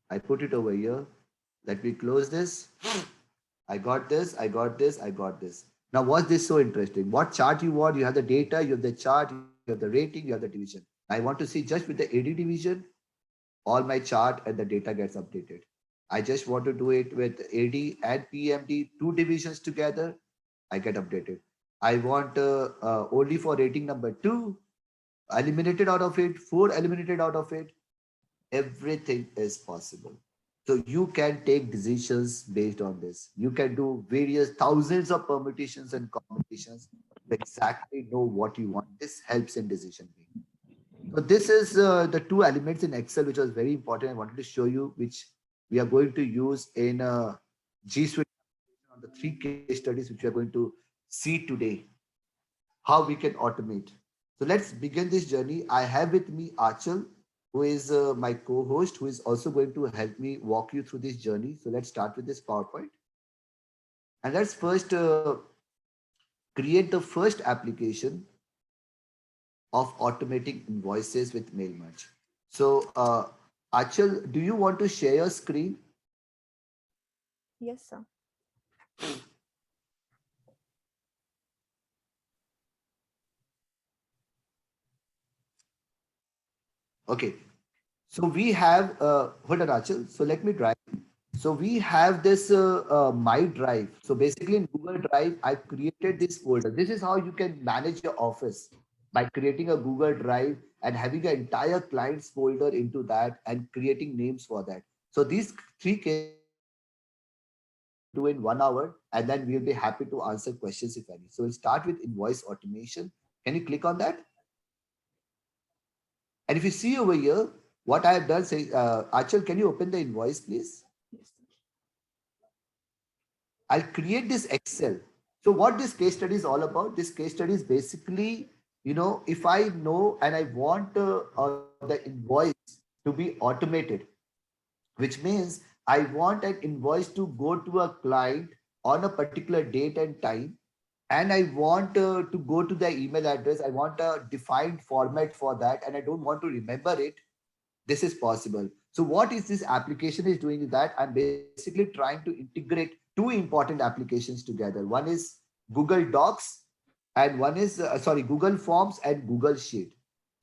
I put it over here. Let me close this. I got this, I got this, I got this. Now, what's this so interesting? What chart you want? You have the data, you have the chart, you have the rating, you have the division. I want to see just with the AD division, all my chart and the data gets updated. I just want to do it with AD and PMD, 2 divisions together, I get updated. I want only for rating number 2, eliminated out of it, 4 eliminated out of it. Everything is possible. So you can take decisions based on this. You can do various thousands of permutations and combinations to exactly know what you want. This helps in decision making. So this is the 2 elements in Excel, which was very important. I wanted to show you, which we are going to use in G Suite on the 3 case studies, which we are going to see today, how we can automate. So let's begin this journey. I have with me Achal, who is my co-host, who is also going to help me walk you through this journey. So let's start with this PowerPoint. And let's first create the first application of automating invoices with mail merge. So Achal, do you want to share your screen? Yes, sir. Okay. So we have, hold on, Achal. So let me drive. So we have this My Drive. So basically in Google Drive, I created this folder. This is how you can manage your office, by creating a Google Drive and having an entire clients folder into that and creating names for that. So these 3 cases do in 1 hour, and then we'll be happy to answer questions if any. So we'll start with invoice automation. Can you click on that? And if you see over here, what I have done, say, Achal, can you open the invoice, please? Yes. I'll create this Excel. So what this case study is all about, this case study is basically, you know, if I know and I want the invoice to be automated, which means I want an invoice to go to a client on a particular date and time, and I want to go to the email address. I want a defined format for that, and I don't want to remember it. This is possible. So what is this application is doing is that I'm basically trying to integrate two important applications together. One is Google Docs and one is, Google Forms and Google Sheet.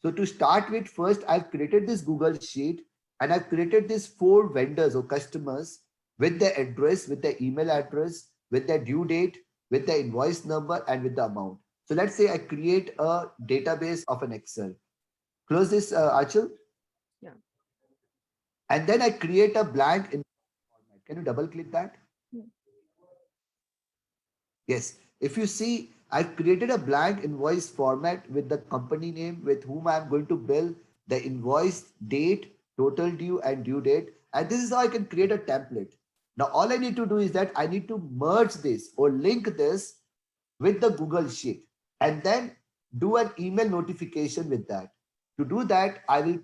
So to start with, first I've created this Google Sheet and I've created these 4 vendors or customers with their address, with their email address, with their due date, with the invoice number and with the amount. So let's say I create a database of an Excel. Close this, Achal. Yeah. And then I create a blank in format. Can you double click that? Yeah. Yes. If you see, I've created a blank invoice format with the company name with whom I'm going to bill, the invoice date, total due and due date. And this is how I can create a template. Now, all I need to do is that I need to merge this or link this with the Google Sheet and then do an email notification with that. To do that, I will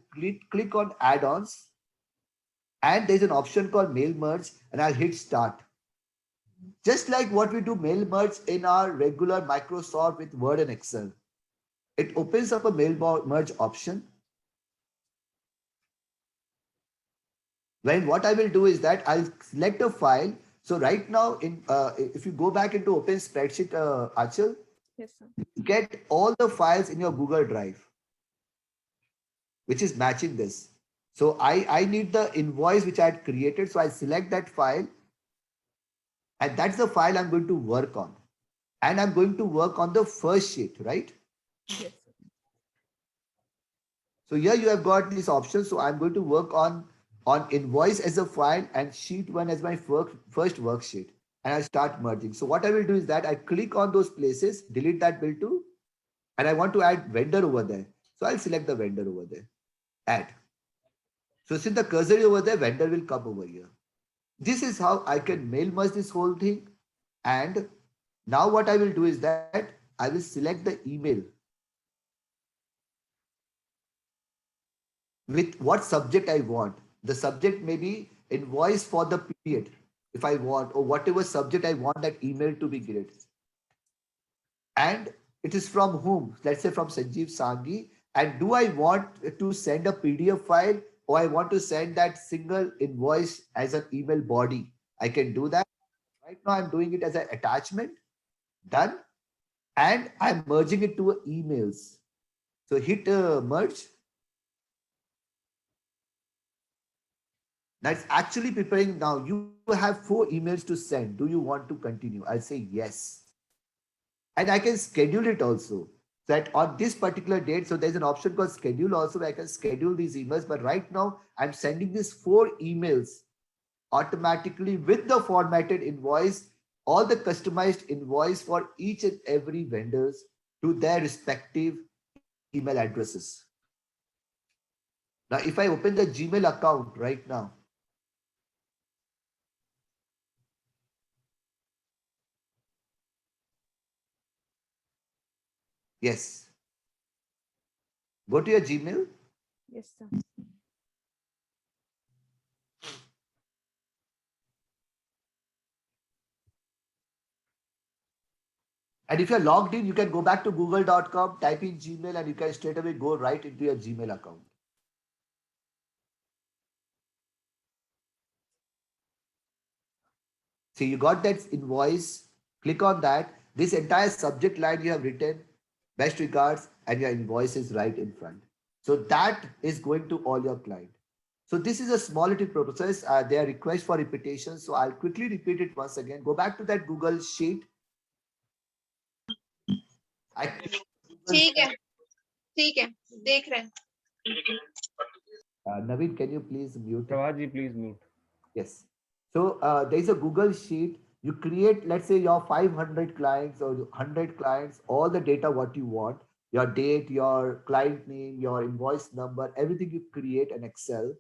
click on add-ons and there's an option called mail merge and I'll hit start. Just like what we do mail merge in our regular Microsoft with Word and Excel. It opens up a mail merge option. When what I will do is that I'll select a file. So right now, if you go back into Open Spreadsheet, Achal, Yes, sir. you get all the files in your Google Drive, which is matching this. So I need the invoice which I had created. So I select that file and that's the file I'm going to work on. And I'm going to work on the first sheet, right? Yes, sir. So here you have got these options. So I'm going to work on invoice as a file and sheet 1 as my first worksheet. And I start merging. So what I will do is that I click on those places, delete that bill too. And I want to add vendor over there. So I'll select the vendor over there, add. So since the cursor is over there, vendor will come over here. This is how I can mail merge this whole thing. And now what I will do is that I will select the email with what subject I want. The subject may be invoice for the period if I want, or whatever subject I want that email to be graded. And it is from whom? Let's say from Sanjeev Sanghi. And do I want to send a PDF file or I want to send that single invoice as an email body? I can do that. Right now I'm doing it as an attachment. Done. And I'm merging it to emails. So hit merge. That's actually preparing now. You have 4 emails to send. Do you want to continue? I'll say yes. And I can schedule it also. That on this particular date, so there's an option called schedule also where I can schedule these emails. But right now I'm sending these 4 emails automatically with the formatted invoice, all the customized invoice for each and every vendors to their respective email addresses. Now, if I open the Gmail account right now, yes, go to your Gmail. Yes, sir. And if you're logged in, you can go back to google.com, type in Gmail, and you can straight away go right into your Gmail account. See, you got that invoice, click on that. This entire subject line you have written, best regards, and your invoice is right in front. So that is going to all your client. So this is a small little process. There are requests for repetition. So I'll quickly repeat it once again. Go back to that Google Sheet. ठीक है देख रहे हैं Naveen, can you please mute? Pravaji, please mute. Yes. So there is a Google Sheet. You create, let's say, your 500 clients or 100 clients, all the data what you want, your date, your client name, your invoice number, everything you create in Excel.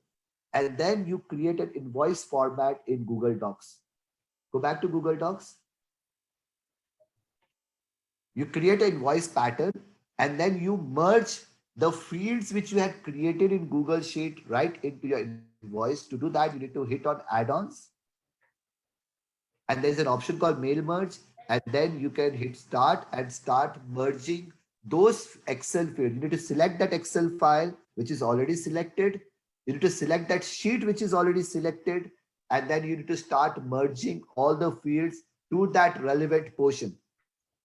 And then you create an invoice format in Google Docs. Go back to Google Docs. You create an invoice pattern and then you merge the fields which you had created in Google Sheet right into your invoice. To do that, you need to hit on add-ons. And there's an option called mail merge. And then you can hit start and start merging those Excel fields. You need to select that Excel file, which is already selected. You need to select that sheet, which is already selected. And then you need to start merging all the fields to that relevant portion.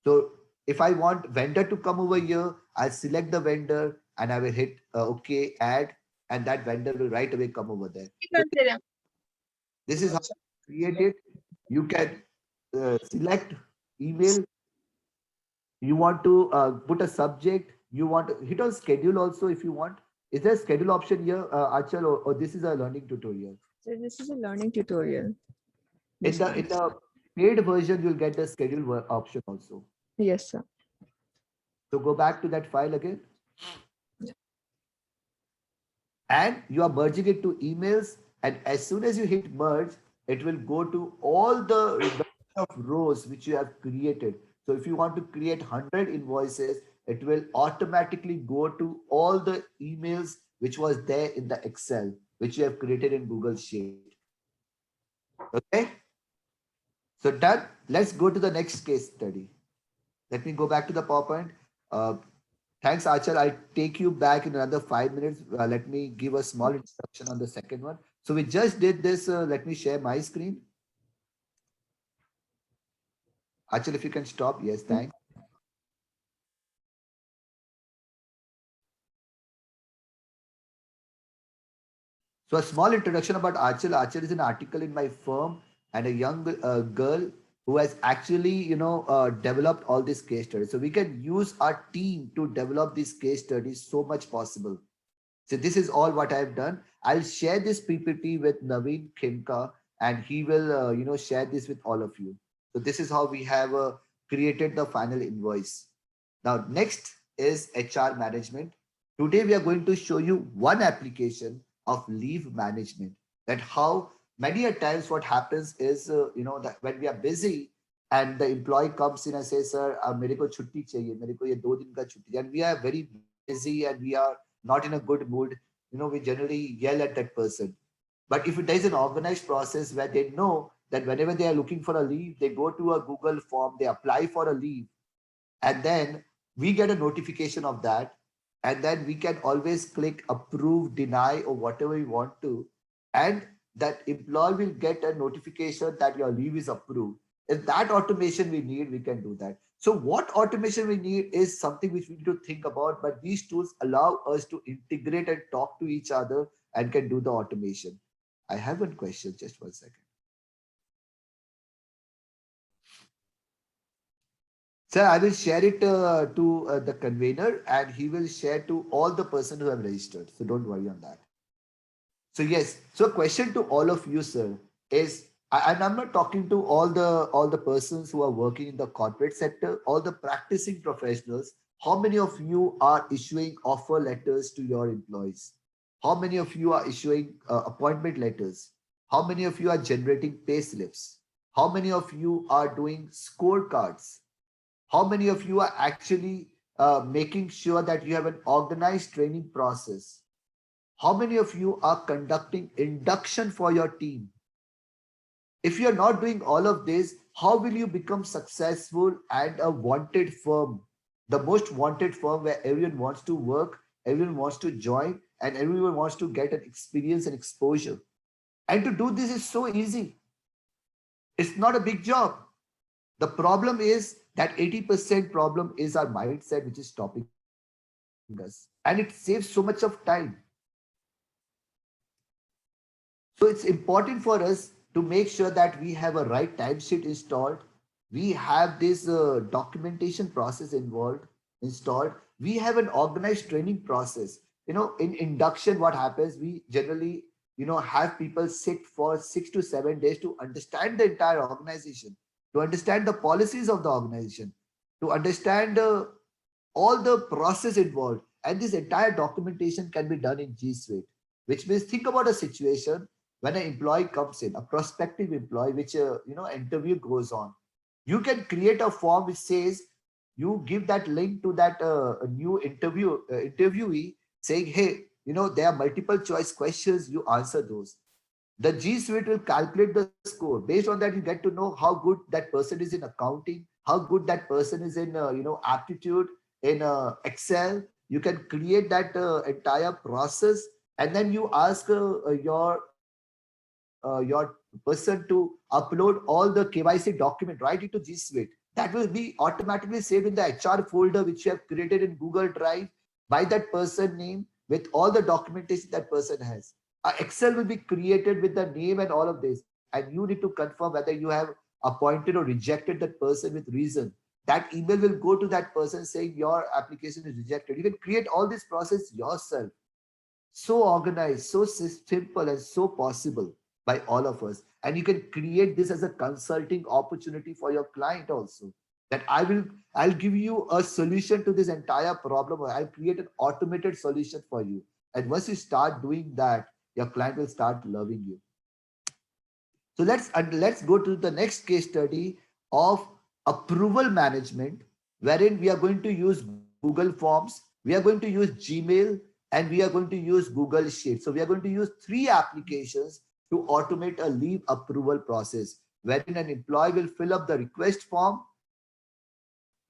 So if I want vendor to come over here, I'll select the vendor and I will hit OK, add, and that vendor will right away come over there. So this is how you create it. You can select email. You want to put a subject. You want to hit on schedule also if you want. Is there a schedule option here, Achal, or this is a learning tutorial? So this is a learning tutorial. In This the one. paid version, you'll get the schedule option also. Yes, sir. So go back to that file again. And you are merging it to emails. And as soon as you hit merge, it will go to all the of rows which you have created. So if you want to create 100 invoices, it will automatically go to all the emails which was there in the Excel, which you have created in Google Sheet. Okay. So done. Let's go to the next case study. Let me go back to the PowerPoint. Thanks, Achal. I'll take you back in another 5 minutes. Let me give a small introduction on the second one. So we just did this. Let me share my screen. Achal, if you can stop. Yes, thanks. So a small introduction about Achal. Achal is an article in my firm and a young girl who has actually, developed all these case studies. So we can use our team to develop these case studies so much possible. So this is all what I've done. I'll share this PPT with Naveen Khemka and he will, share this with all of you. So this is how we have created the final invoice. Now, next is HR management. Today, we are going to show you one application of leave management, that how many a times what happens is, that when we are busy and the employee comes in and says, sir, mere ko chutti chahiye, mere ko ye 2 din ka chutti, and we are very busy and we are not in a good mood, we generally yell at that person. But if there is an organized process where they know that whenever they are looking for a leave, they go to a Google form, they apply for a leave, and then we get a notification of that. And then we can always click approve, deny, or whatever we want to. And that employee will get a notification that your leave is approved. If that automation we need, we can do that. So what automation we need is something which we need to think about, but these tools allow us to integrate and talk to each other and can do the automation. I have one question, just 1 second. Sir, I will share it to the convener and he will share to all the persons who have registered. So don't worry on that. So yes, so a question to all of you, sir, is, and I'm not talking to all the persons who are working in the corporate sector, all the practicing professionals. How many of you are issuing offer letters to your employees? How many of you are issuing appointment letters? How many of you are generating pay slips? How many of you are doing scorecards? How many of you are actually making sure that you have an organized training process? How many of you are conducting induction for your team? If you're not doing all of this, how will you become successful and a wanted firm? The most wanted firm where everyone wants to work, everyone wants to join, and everyone wants to get an experience and exposure. And to do this is so easy. It's not a big job. The problem is that 80% problem is our mindset, which is stopping us. And it saves so much of time. So it's important for us to make sure that we have a right timesheet installed. We have this documentation process installed. We have an organized training process. In induction, what happens, we generally, have people sit for 6 to 7 days to understand the entire organization, to understand the policies of the organization, to understand all the process involved. And this entire documentation can be done in G Suite, which means think about a situation when an employee comes in, a prospective employee, which interview goes on, you can create a form which says, you give that link to that new interviewee, saying, hey, there are multiple choice questions, you answer those. The G Suite will calculate the score. Based on that, you get to know how good that person is in accounting, how good that person is in aptitude in Excel. You can create that entire process, and then you ask your person to upload all the KYC document right into G Suite. That will be automatically saved in the HR folder which you have created in Google Drive by that person name with all the documentation that person has. Excel will be created with the name and all of this, and you need to confirm whether you have appointed or rejected that person with reason. That email will go to that person saying your application is rejected. You can create all this process yourself. So organized, so simple, and so possible by all of us. And you can create this as a consulting opportunity for your client also. That I'll give you a solution to this entire problem. I'll create an automated solution for you. And once you start doing that, your client will start loving you. So let's go to the next case study of approval management, wherein we are going to use Google Forms, we are going to use Gmail, and we are going to use Google Sheets. So we are going to use 3 applications to automate a leave approval process, wherein an employee will fill up the request form.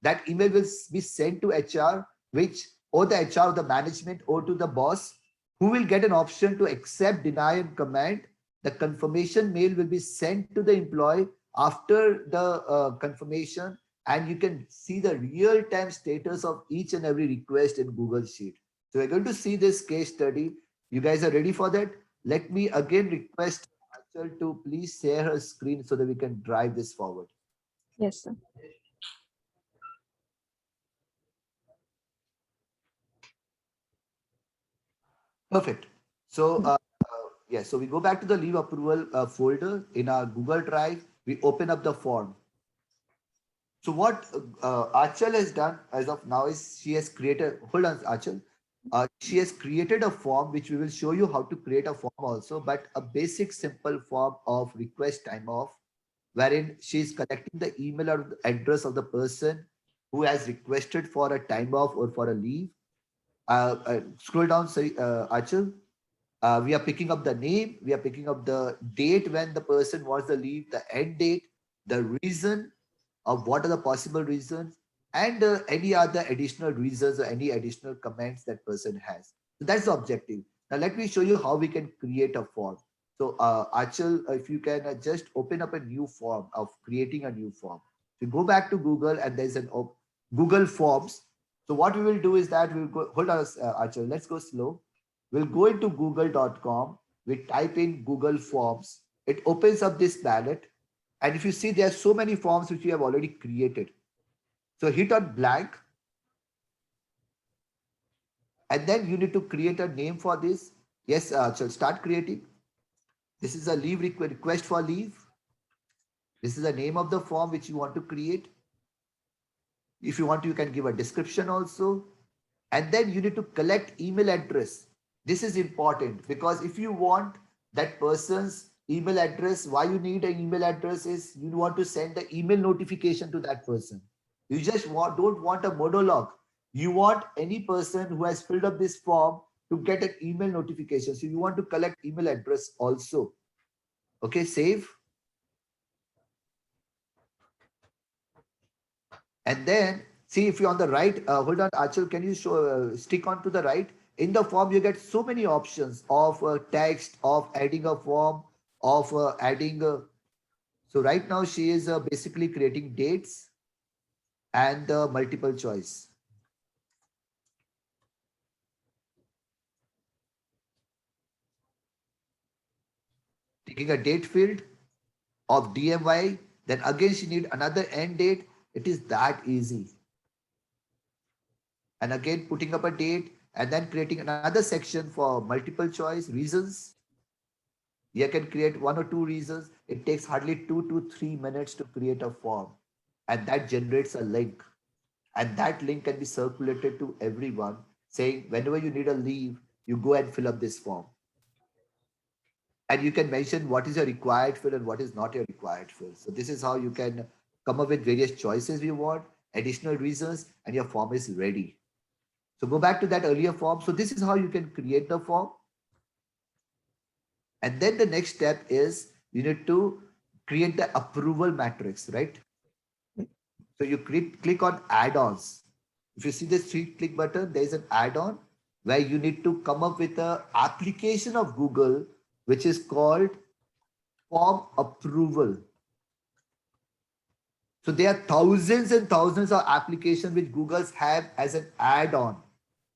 That email will be sent to HR, or the HR of the management, or to the boss, who will get an option to accept, deny, and comment. The confirmation mail will be sent to the employee after the confirmation, and you can see the real-time status of each and every request in Google Sheet. So we're going to see this case study. You guys are ready for that? Let me again request Achal to please share her screen so that we can drive this forward. Yes, sir. Perfect. So so we go back to the leave approval folder in our Google Drive. We open up the form. So what Achal has done as of now is she has created, hold on Achal, she has created a form which we will show you how to create a form also, but a basic simple form of request time off, wherein she is collecting the email or the address of the person who has requested for a time off or for a leave. Scroll down, sorry, Achal. We are picking up the name, we are picking up the date when the person wants the leave, the end date, the reason of what are the possible reasons, and any other additional reasons or any additional comments that person has. So that's the objective. Now let me show you how we can create a form. So Achal, if you can just open up a new form of creating a new form. So go back to Google and there's an Google Forms. So what we will do is that we'll go, hold on Achal, let's go slow. We'll go into google.com, we type in Google Forms, it opens up this palette. And if you see, there are so many forms which we have already created. So hit on blank. And then you need to create a name for this. Yes, so start creating. This is a leave request for leave. This is the name of the form which you want to create. If you want, you can give a description also. And then you need to collect email address. This is important because if you want that person's email address, why you need an email address is you want to send the email notification to that person. You just don't want a monologue. You want any person who has filled up this form to get an email notification. So you want to collect email address also. Okay, save. And then see if you're on the right, hold on, Achal, can you show, stick on to the right? In the form, you get so many options of text, of adding a form, of adding. So right now she is basically creating dates and multiple choice. Taking a date field of DMY, then again she need another end date. It is that easy. And again putting up a date and then creating another section for multiple choice reasons. You can create 1 or 2 reasons. It takes hardly 2 to 3 minutes to create a form, and that generates a link. And that link can be circulated to everyone saying, whenever you need a leave, you go and fill up this form. and you can mention what is your required field and what is not your required field. So this is how you can come up with various choices you want, additional reasons, and your form is ready. So go back to that earlier form. So this is how you can create the form. And then the next step is you need to create the approval matrix, right? So you click on add-ons. If you see this three-click button, there is an add-on where you need to come up with an application of Google, which is called form approval. So there are thousands and thousands of applications which Google's have as an add-on,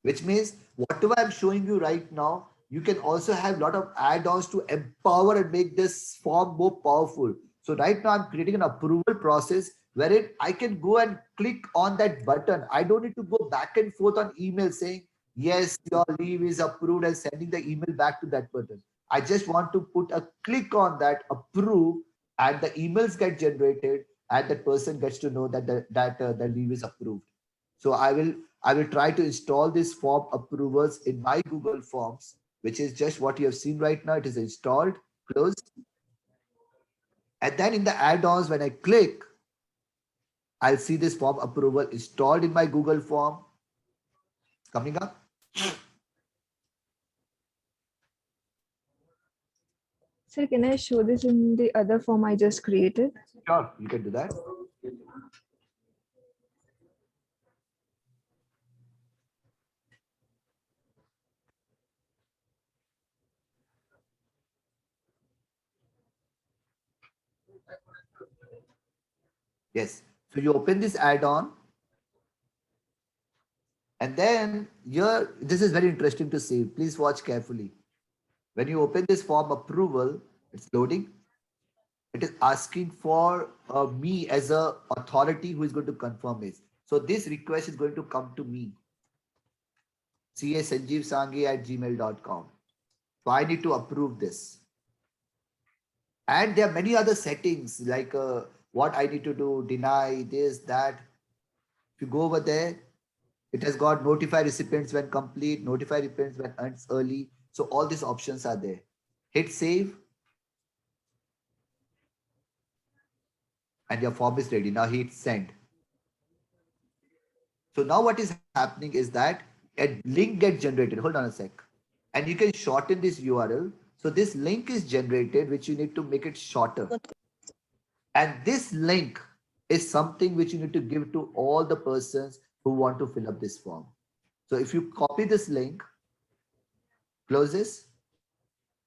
which means whatever I'm showing you right now, you can also have a lot of add-ons to empower and make this form more powerful. So right now I'm creating an approval process wherein I can go and click on that button. I don't need to go back and forth on email saying, yes, your leave is approved and sending the email back to that button. I just want to put a click on that approve and the emails get generated and that person gets to know that the leave is approved. So I will try to install this form approvals in my Google Forms, which is just what you have seen right now. It is installed, closed. And then in the add-ons, when I click, I'll see this form approval installed in my Google form coming up. Sir, can I show this in the other form I just created? Sure, you can do that. Yes. So you open this add-on. And then here, this is very interesting to see. Please watch carefully. When you open this form approval, it's loading. It is asking for me as a authority who is going to confirm this. So this request is going to come to me. casanjeevsanghi@gmail.com. So I need to approve this. And there are many other settings like what I need to do, deny this, that. If you go over there, it has got notify recipients when complete, notify recipients when ends early. So all these options are there. Hit save. And your form is ready. Now hit send. So now what is happening is that a link gets generated. Hold on a sec. And you can shorten this URL. So this link is generated, which you need to make it shorter. And this link is something which you need to give to all the persons who want to fill up this form. So if you copy this link, close this,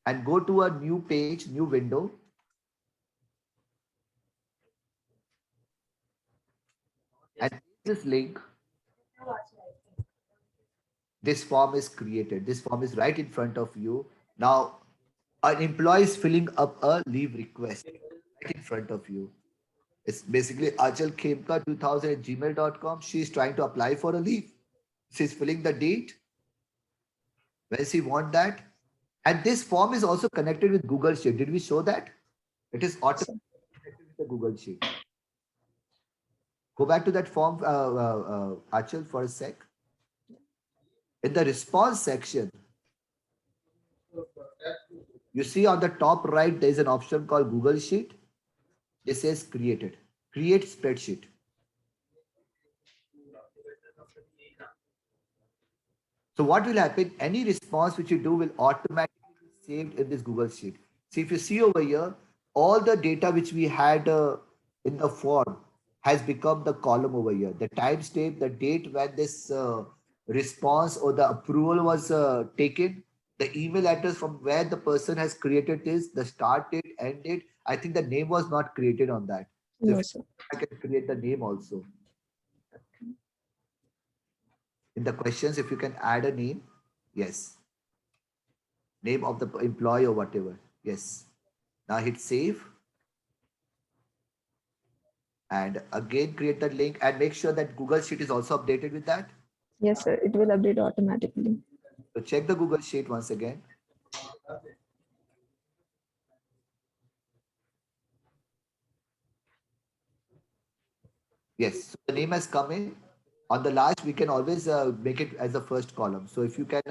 and go to a new page, new window. And this link, this form is created. This form is right in front of you. Now, an employee is filling up a leave request right in front of you. It's basically Achal Khemka 2000@gmail.com. She's trying to apply for a leave. She's filling the date. When she want that. And this form is also connected with Google Sheet. Did we show that? It is automatically connected with the Google Sheet. Go back to that form, Achal, for a sec. In the response section, you see on the top right, there is an option called Google Sheet. It says created. Create spreadsheet. So what will happen? Any response which you do will automatically be saved in this Google Sheet. See, if you see over here, all the data which we had in the form has become the column over here. The timestamp, the date when this response or the approval was taken, the email address from where the person has created this, the start date, end date. I think the name was not created on that. So No, if sir. I can create the name also. In the questions, if you can add a name, yes. Name of the employee or whatever, yes. Now hit save. And again, create the link and make sure that Google Sheet is also updated with that. Yes, sir. It will update automatically. So check the Google Sheet once again. Yes, so the name has come in. On the last, we can always make it as the first column. So if you can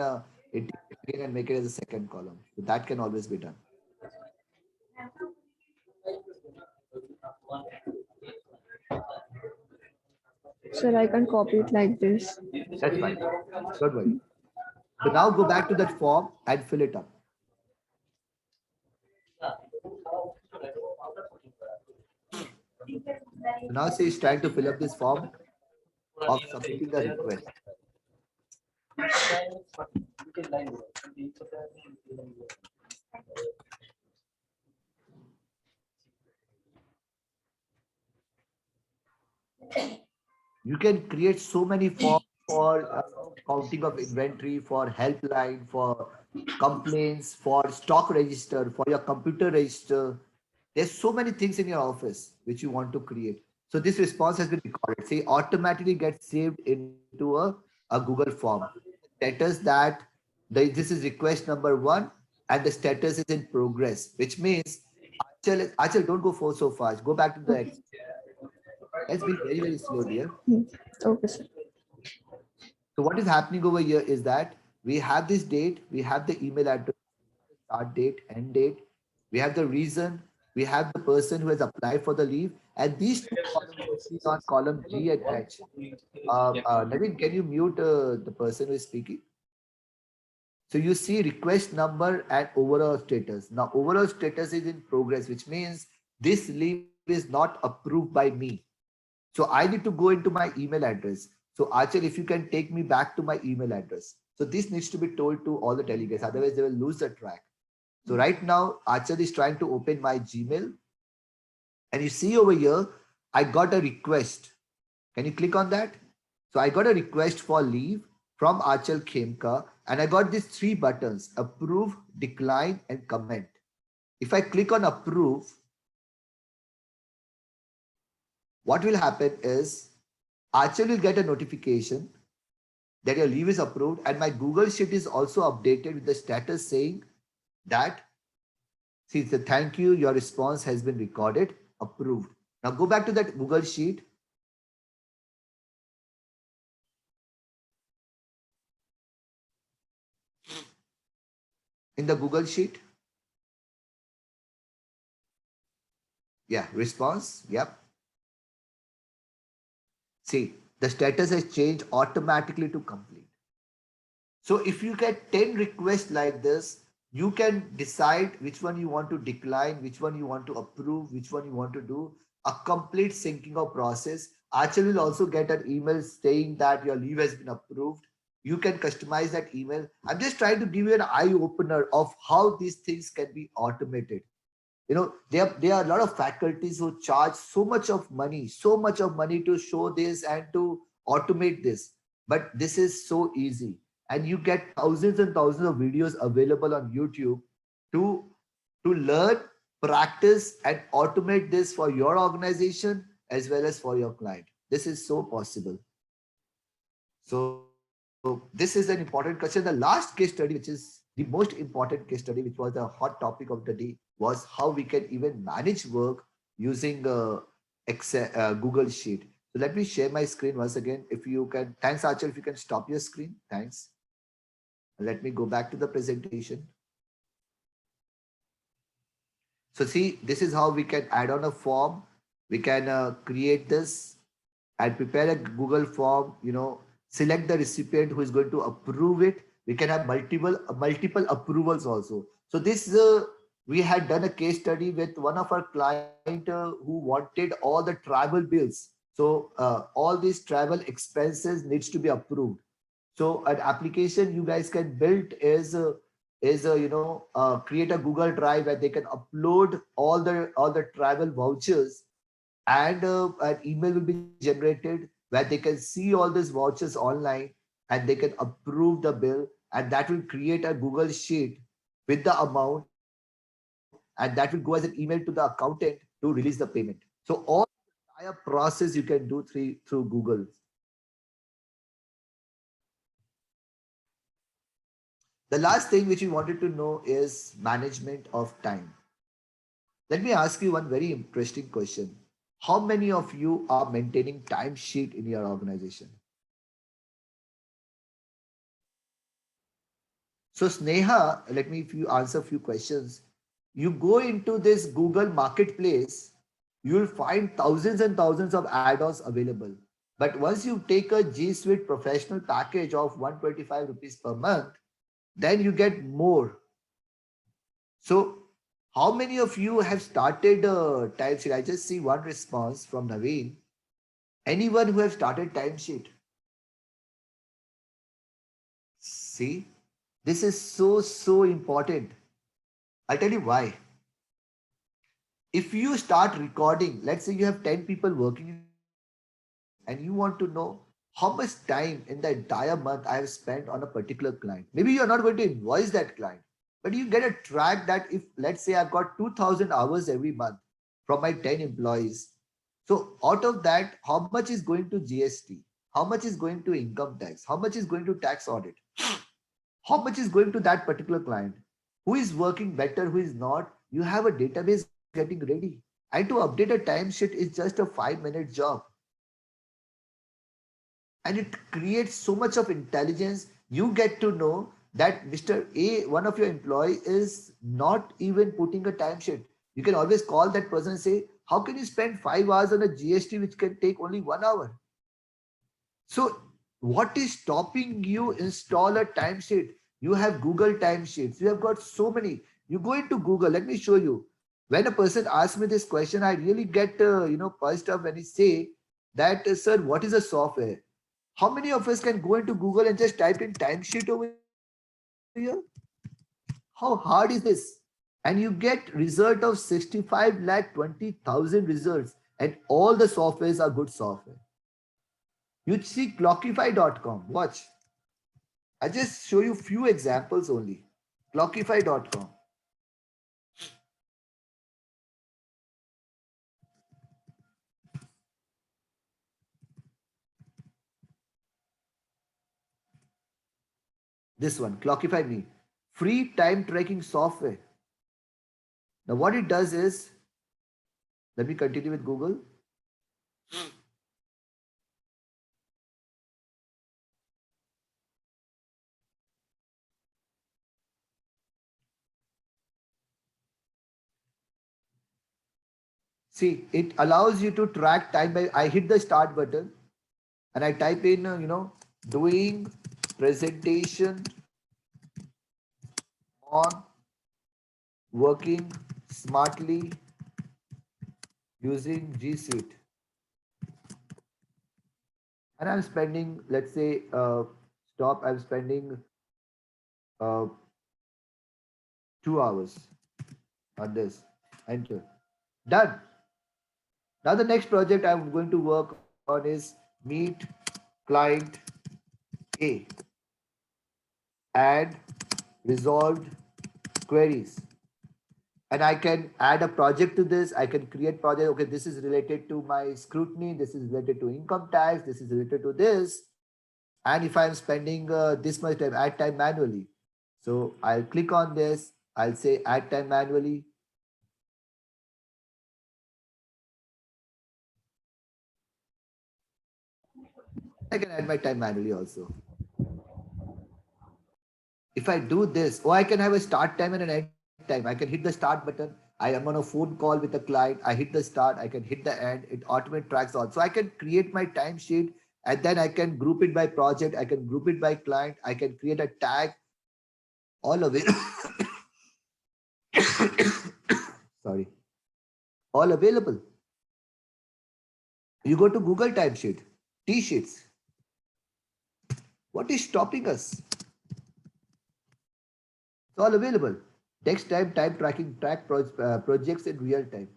integrate again and make it as a second column, so that can always be done. Sir, I can't copy it like this. That's fine. Don't worry. So now go back to that form and fill it up. So now say he's trying to fill up this form of submitting a request. You can create so many forms for counting of inventory, for helpline, for complaints, for stock register, for your computer register. There's so many things in your office which you want to create. So this response has been recorded. Say automatically gets saved into a Google form. Status that this is request number 1 and the status is in progress, which means Achal, don't go for so fast. Go back to the let's be very, very slow here. Okay, sir. So what is happening over here is that we have this date, we have the email address, start date, end date, we have the reason, we have the person who has applied for the leave, and these two columns you see on column G and H. Naveen, can you mute the person who is speaking? So you see request number and overall status. Now overall status is in progress, which means this leave is not approved by me. So I need to go into my email address. So Achal, if you can take me back to my email address. So this needs to be told to all the delegates, otherwise they will lose the track. So right now, Achal is trying to open my Gmail. And you see over here, I got a request. Can you click on that? So I got a request for leave from Achal Khemka, and I got these 3 buttons: approve, decline, and comment. If I click on approve, what will happen is Achal will get a notification that your leave is approved, and my Google Sheet is also updated with the status saying that, see, it's a thank you, your response has been recorded, approved. Now go back to that Google Sheet. In the Google Sheet. Yeah, response. Yep. See, the status has changed automatically to complete. So if you get 10 requests like this, you can decide which one you want to decline, which one you want to approve, which one you want to do a complete syncing of process. Achal will also get an email saying that your leave has been approved. You can customize that email. I'm just trying to give you an eye opener of how these things can be automated. You know, there are a lot of faculties who charge so much of money to show this and to automate this. But this is so easy. And you get thousands and thousands of videos available on YouTube to learn, practice, and automate this for your organization as well as for your client. This is so possible. So this is an important question. The last case study, which is the most important case study, which was the hot topic of the day, was how we can even manage work using Google Sheet. So let me share my screen once again. If you can, thanks Achal, if you can stop your screen, thanks. Let me go back to the presentation. So see, this is how we can add on a form. We can create this and prepare a Google form, you know, select the recipient who is going to approve it. We can have multiple approvals also. So this we had done a case study with one of our client who wanted all the travel bills. So all these travel expenses needs to be approved. So an application you guys can build is create a Google Drive where they can upload all the travel vouchers, and an email will be generated where they can see all these vouchers online and they can approve the bill, and that will create a Google Sheet with the amount, and that will go as an email to the accountant to release the payment. So all the entire process you can do through Google. The last thing which we wanted to know is management of time. Let me ask you one very interesting question. How many of you are maintaining timesheet in your organization? So Sneha, let me answer a few questions. You go into this Google Marketplace, you will find thousands and thousands of add-ons available. But once you take a G Suite professional package of 125 rupees per month, then you get more. So how many of you have started timesheet? I just see one response from Naveen. Anyone who have started timesheet? See, this is so important. I'll tell you why. If you start recording, let's say you have 10 people working and you want to know how much time in the entire month I have spent on a particular client. Maybe you're not going to invoice that client, but you get a track that if, let's say, I've got 2000 hours every month from my 10 employees. So out of that, how much is going to GST? How much is going to income tax? How much is going to tax audit? How much is going to that particular client? Who is working better? Who is not? You have a database getting ready. And to update a timesheet is just a 5-minute job. And it creates so much of intelligence. You get to know that Mr. A, one of your employee, is not even putting a timesheet. You can always call that person and say, how can you spend 5 hours on a GST which can take only 1 hour? So what is stopping you install a timesheet? You have Google timesheets. You have got so many. You go into Google. Let me show you. When a person asks me this question, I really get puzzled up when he say that, sir, what is a software? How many of us can go into Google and just type in timesheet over here? How hard is this? And you get result of 65,20,000 results, and all the softwares are good software. You see Clockify.com. Watch. I just show you few examples only. Clockify.com. This one, Clockify Me, free time tracking software. Now what it does is, let me continue with Google. See, it allows you to track time by, I hit the start button and I type in, doing presentation on working smartly using G Suite. And I'm spending, let's say, I'm spending 2 hours on this. Enter. Done. Now the next project I'm going to work on is meet client A. Add resolved queries. And I can add a project to this. I can create project. Okay, this is related to my scrutiny. This is related to income tax. This is related to this. And if I'm spending this much time, add time manually. So I'll click on this. I'll say add time manually. I can add my time manually also. If I do this, or I can have a start time and an end time. I can hit the start button. I am on a phone call with a client. I hit the start. I can hit the end. It automatically tracks all. So I can create my timesheet and then I can group it by project. I can group it by client. I can create a tag. All of it. Sorry. All available. You go to Google timesheet, T-sheets. What is stopping us? It's all available. Text time, time tracking, track projects in real time.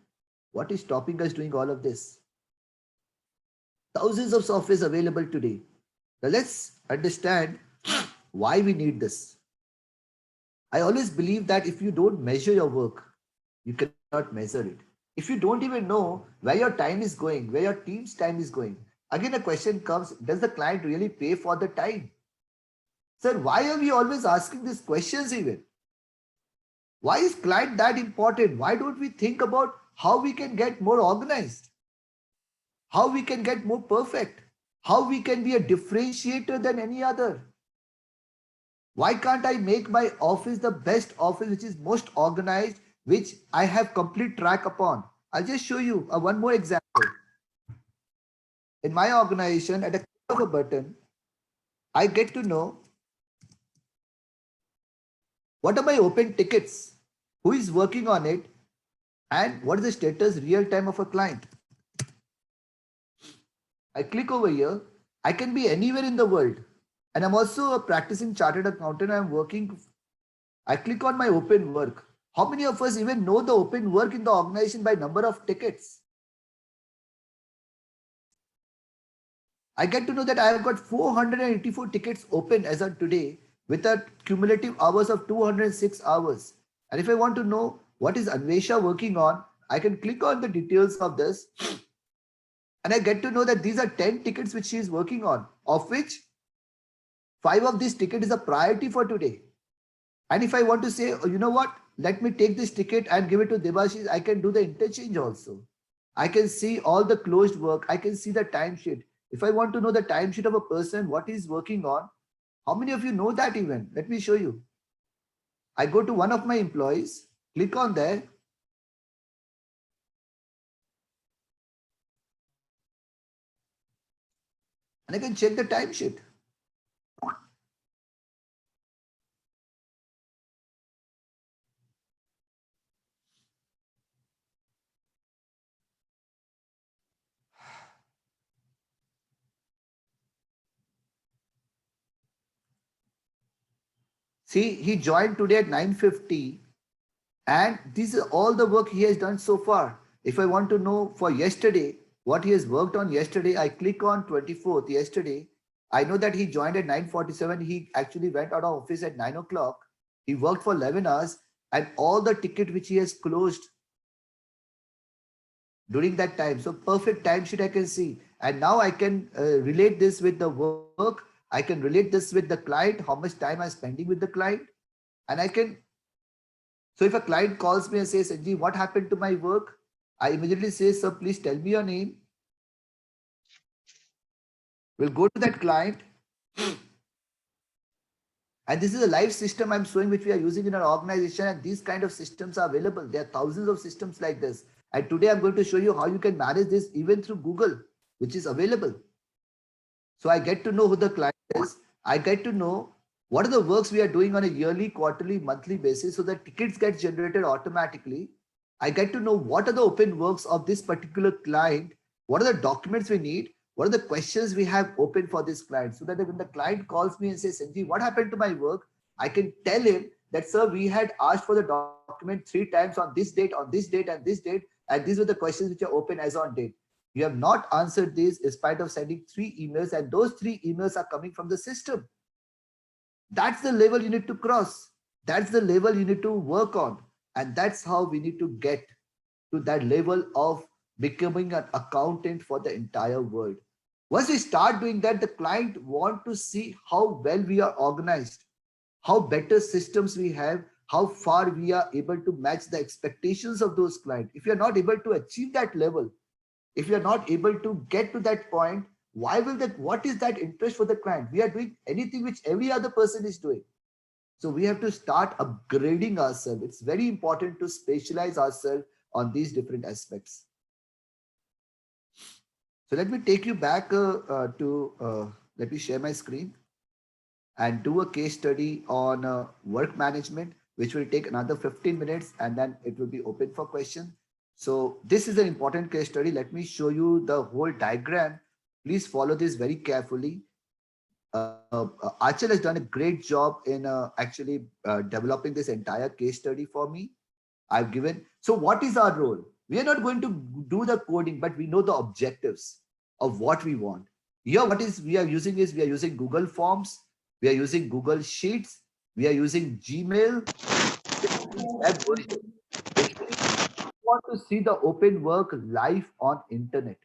What is stopping us doing all of this? Thousands of softwares available today. Now let's understand why we need this. I always believe that if you don't measure your work, you cannot measure it. If you don't even know where your time is going, where your team's time is going, again a question comes, does the client really pay for the time? Sir, why are we always asking these questions even? Why is client that important? Why don't we think about how we can get more organized? How we can get more perfect? How we can be a differentiator than any other? Why can't I make my office the best office, which is most organized, which I have complete track upon? I'll just show you one more example. in my organization, at a click of a button, I get to know what are my open tickets, who is working on it, and what is the status real time of a client. I click over here. I can be anywhere in the world. And I'm also a practicing chartered accountant. I'm working. I click on my open work. How many of us even know the open work in the organization by number of tickets? I get to know that I have got 484 tickets open as of today with a cumulative hours of 206 hours. And if I want to know what is Anvesha working on, I can click on the details of this and I get to know that these are 10 tickets which she is working on, of which 5 of these tickets is a priority for today. And if I want to say, oh, you know what, let me take this ticket and give it to Debashish, I can do the interchange also. I can see all the closed work. I can see the timesheet. If I want to know the timesheet of a person, what he's working on, how many of you know that even? Let me show you. I go to one of my employees, click on there. And I can check the timesheet. See, he joined today at 9:50 and this is all the work he has done so far. If I want to know for yesterday, what he has worked on yesterday, I click on 24th yesterday. I know that he joined at 9:47. He actually went out of office at 9 o'clock. He worked for 11 hours and all the ticket which he has closed during that time. So perfect timesheet I can see. And now I can relate this with the work. I can relate this with the client, how much time I'm spending with the client. And I can, so if a client calls me and says, Sanjeev, what happened to my work? I immediately say, sir, please tell me your name. We'll go to that client. And this is a live system I'm showing, which we are using in our organization. And these kind of systems are available. There are thousands of systems like this. And today I'm going to show you how you can manage this even through Google, which is available. So I get to know who the client is. I get to know what are the works we are doing on a yearly, quarterly, monthly basis. So that tickets get generated automatically. I get to know what are the open works of this particular client. What are the documents we need? What are the questions we have open for this client? So that when the client calls me and says, Sanjeev, what happened to my work? I can tell him that, sir, we had asked for the document 3 times on this date, and this date. And these were the questions which are open as on date. You have not answered this in spite of sending 3 emails, and those 3 emails are coming from the system. That's the level you need to cross. That's the level you need to work on. And that's how we need to get to that level of becoming an accountant for the entire world. Once we start doing that, the client want to see how well we are organized, how better systems we have, how far we are able to match the expectations of those clients. If you're not able to achieve that level, if you're not able to get to that point, why will that, what is that interest for the client? We are doing anything which every other person is doing. So we have to start upgrading ourselves. It's very important to specialize ourselves on these different aspects. So let me take you back let me share my screen and do a case study on work management, which will take another 15 minutes and then it will be open for questions. So this is an important case study. Let me show you the whole diagram. Please follow this very carefully. Achal has done a great job in actually developing this entire case study for me. I've given. So what is our role? We are not going to do the coding, but we know the objectives of what we want. Here, what is we are using is we are using Google Forms, we are using Google Sheets, we are using Gmail. Web version. We want to see the open work live on internet.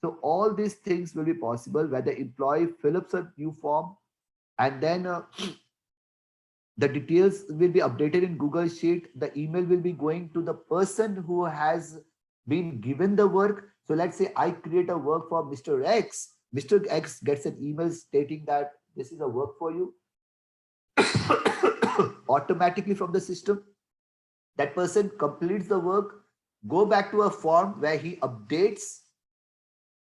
So all these things will be possible where the employee fills a new form and then the details will be updated in Google Sheet. The email will be going to the person who has been given the work. So let's say I create a work for Mr. X. Mr. X gets an email stating that this is a work for you automatically from the system. That person completes the work, go back to a form where he updates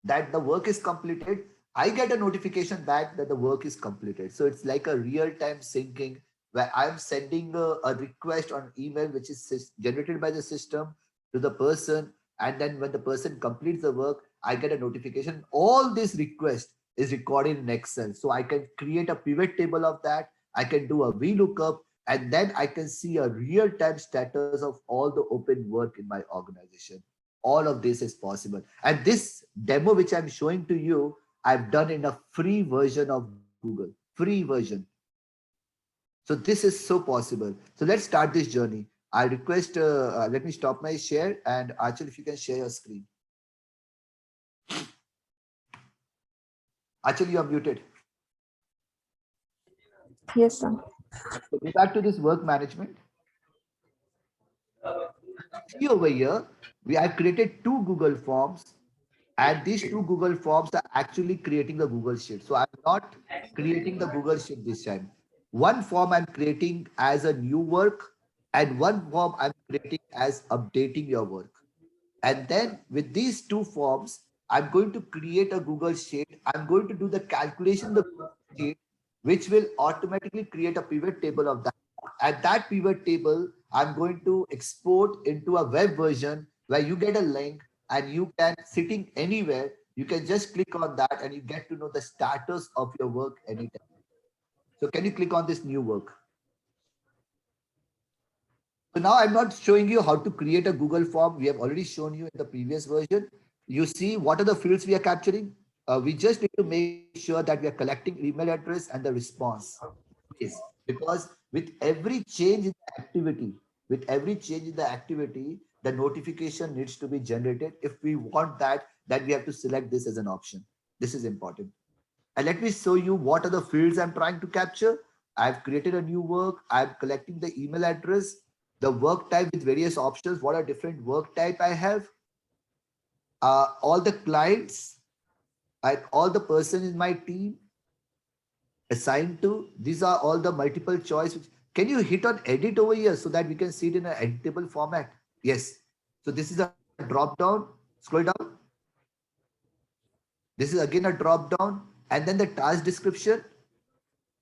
that the work is completed, I get a notification back that the work is completed. So it's like a real-time syncing where I'm sending a request on email, which is generated by the system to the person. And then when the person completes the work, I get a notification. All this request is recorded in Excel. So I can create a pivot table of that. I can do a VLOOKUP, and then I can see a real-time status of all the open work in my organization. All of this is possible. And this demo, which I'm showing to you, I've done in a free version of Google, free version. So this is so possible. So let's start this journey. I request, let me stop my share, and Achal, if you can share your screen. Achal, you are muted. Yes, sir. So go back to this work management. See over here, we have created 2 Google Forms, and these 2 Google Forms are actually creating the Google Sheet. So I'm not creating the Google Sheet this time. One form I'm creating as a new work, and one form I'm creating as updating your work. And then with these 2 forms, I'm going to create a Google Sheet. I'm going to do the calculation in the Google Sheet, which will automatically create a pivot table of that. And that pivot table, I'm going to export into a web version where you get a link, and you can, sitting anywhere, you can just click on that and you get to know the status of your work anytime. So can you click on this new work? So now I'm not showing you how to create a Google form. We have already shown you in the previous version. You see what are the fields we are capturing? We just need to make sure that we are collecting email address and the response. Yes, because with every change in the activity, the notification needs to be generated. If we want that, then we have to select this as an option. This is important. And let me show you what are the fields I'm trying to capture. I've created a new work. I'm collecting the email address, the work type with various options. What are different work type I have? All the clients and all the person in my team assigned to. These are all the multiple choice. Can you hit on edit over here so that we can see it in an editable format? Yes. So this is a drop down. Scroll down. This is again a drop down, and then the task description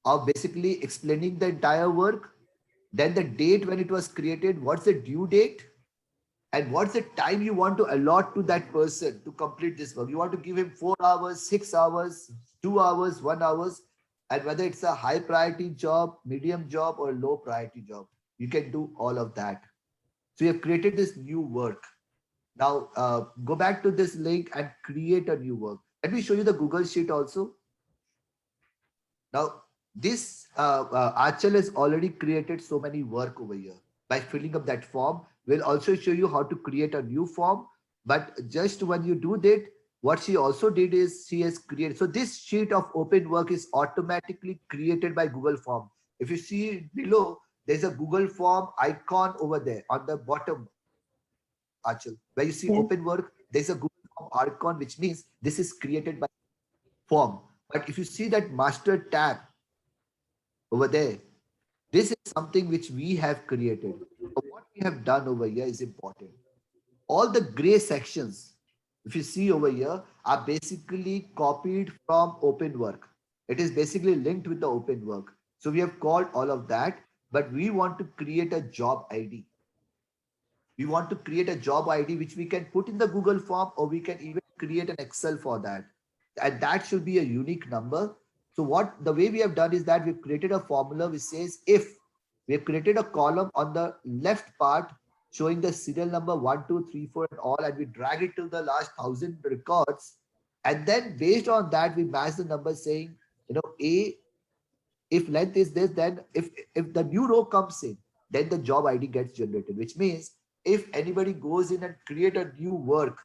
of basically explaining the entire work. Then the date when it was created, what's the due date, and what's the time you want to allot to that person to complete this work. You want to give him 4 hours, 6 hours, 2 hours, 1 hour, and whether it's a high priority job, medium job, or low priority job, you can do all of that. So you have created this new work. Now go back to this link and create a new work. Let me show you the Google Sheet also. Now this Achal has already created so many work over here. By filling up that form, we'll also show you how to create a new form. But just when you do that, what she also did is she has created. So this sheet of open work is automatically created by Google Form. If you see below, there's a Google Form icon over there on the bottom, Achal, where you see open work, there's a Google Form icon, which means this is created by form. But if you see that master tab over there, this is something which we have created. So what we have done over here is important. All the gray sections, if you see over here, are basically copied from open work. It is basically linked with the open work. So we have called all of that, but we want to create a job ID. We want to create a job ID, which we can put in the Google form, or we can even create an Excel for that. And that should be a unique number. So what the way we have done is that we've created a formula which says if. We have created a column on the left part showing the serial number 1, 2, 3, 4 and all, and we drag it to the last 1000 records. And then based on that, we match the number saying, A, if length is this, then if the new row comes in, then the job ID gets generated, which means if anybody goes in and create a new work,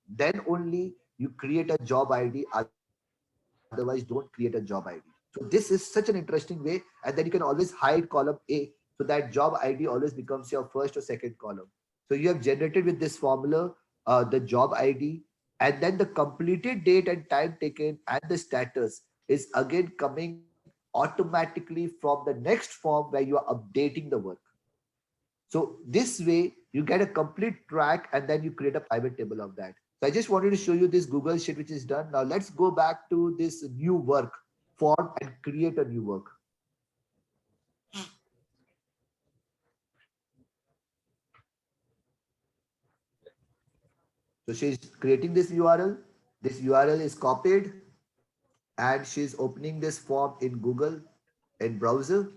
then only you create a job ID. Otherwise, don't create a job ID. So this is such an interesting way. And then you can always hide column A, so that job ID always becomes your first or second column. So you have generated with this formula the job ID, and then the completed date and time taken and the status is again coming automatically from the next form where you are updating the work. So this way you get a complete track, and then you create a pivot table of that. So I just wanted to show you this Google Sheet which is done. Now let's go back to this new work form and create a new work. So she's creating this URL. This URL is copied and she's opening this form in Google in browser.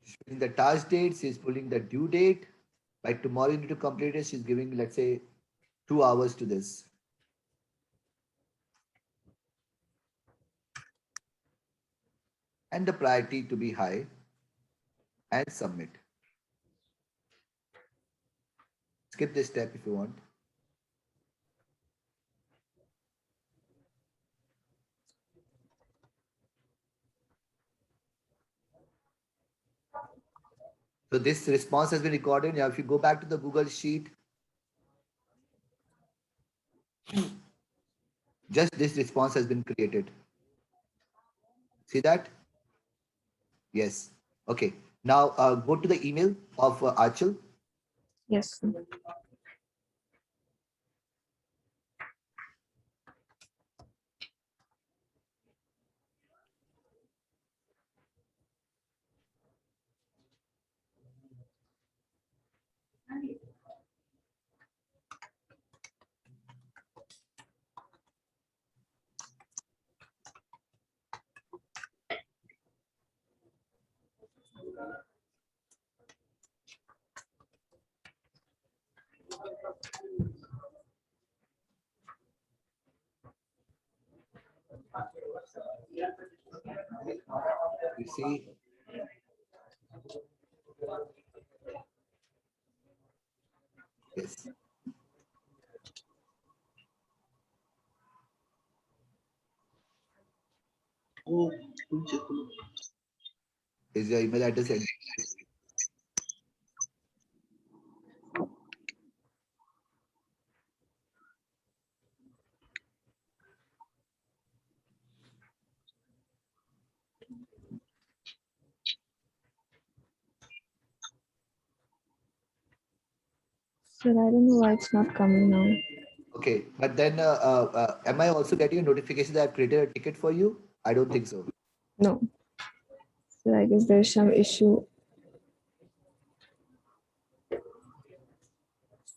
She's putting the task date, she's putting the due date. By tomorrow you need to complete it. She's giving, let's say, 2 hours to this. And the priority to be high and submit. Skip this step if you want. So this response has been recorded. Now, if you go back to the Google Sheet, just this response has been created. See that? Yes. Okay. Now go to the email of Achal. Yes, sir. You see, yes. Is your email address? Sir, I don't know why it's not coming now. Okay, but then am I also getting a notification that I've created a ticket for you? I don't think so. No. Sir, I guess there's some issue.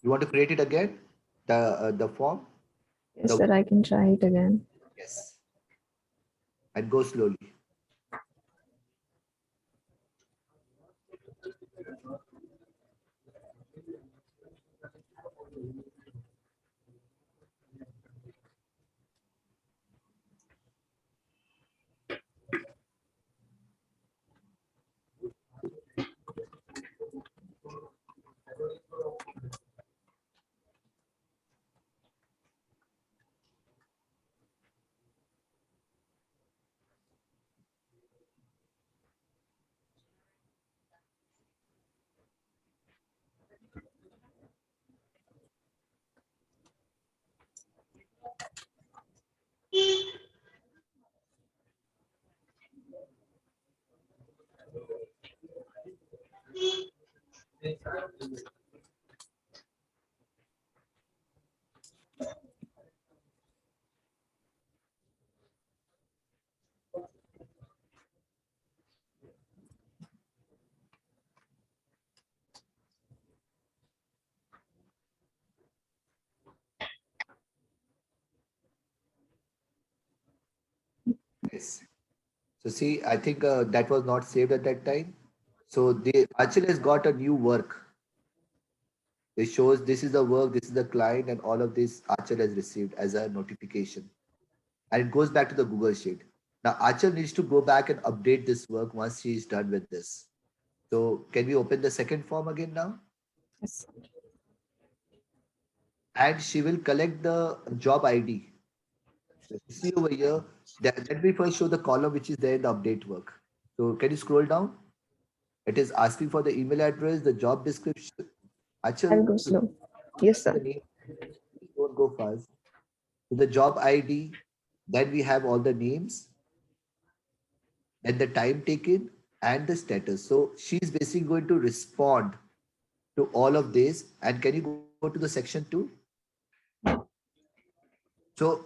You want to create it again? The form? Yes, The- sir, I can try it again. Yes. And go slowly. Yes. So see, I think that was not saved at that time. So the Achal has got a new work. It shows this is the work, this is the client, and all of this Achal has received as a notification. And it goes back to the Google Sheet. Now Achal needs to go back and update this work once she is done with this. So can we open the second form again now? Yes. And she will collect the job ID. So you see over here, let me first show the column which is there in the update work. So can you scroll down? It is asking for the email address, the job description. Achal, I'll go slow. Yes, the sir. name, please don't go fast. So the job ID, then we have all the names, then the time taken and the status. So she's basically going to respond to all of this. And can you go to the section 2? So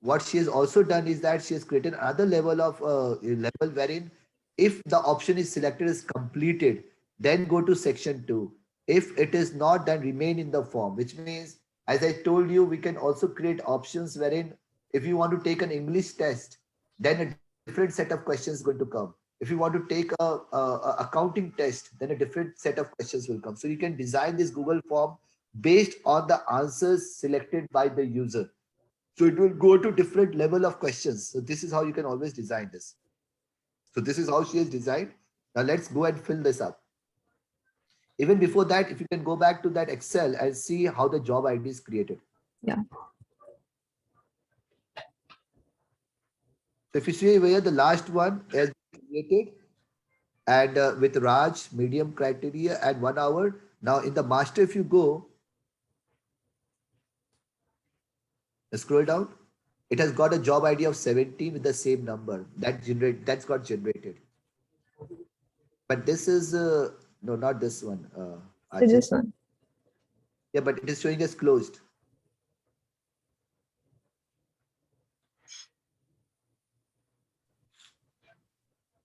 what she has also done is that she has created another level of level wherein if the option is selected as completed, then go to section 2. If it is not, then remain in the form, which means, as I told you, we can also create options wherein if you want to take an English test, then a different set of questions is going to come. If you want to take a accounting test, then a different set of questions will come. So you can design this Google form based on the answers selected by the user. So it will go to different level of questions. So this is how you can always design this. So this is how she has designed. Now let's go and fill this up. Even before that, if you can go back to that Excel and see how the job ID is created. Yeah. So if you see over here, the last one has been created and with Raj, medium criteria and 1 hour. Now in the master, if you go, scroll down, it has got a job ID of 17 with the same number that's got generated. But this is no, not this one. So Achal. this one. Yeah, but it is showing as closed.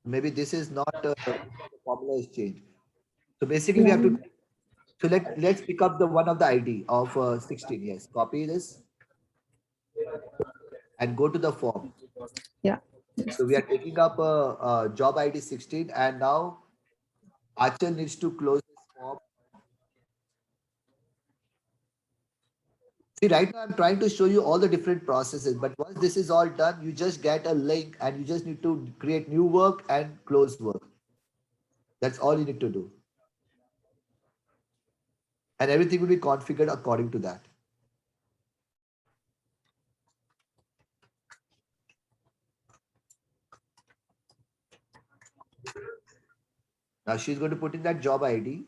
Maybe this is not the formula is changed. So basically, we have to. So let's pick up the one of the ID of 16. Yes, copy this and go to the form. Yeah. So we are taking up a job ID 16, and now Achal needs to close this form. See, right now I'm trying to show you all the different processes, but once this is all done, you just get a link and you just need to create new work and close work. That's all you need to do. And everything will be configured according to that. Now she's going to put in that job ID.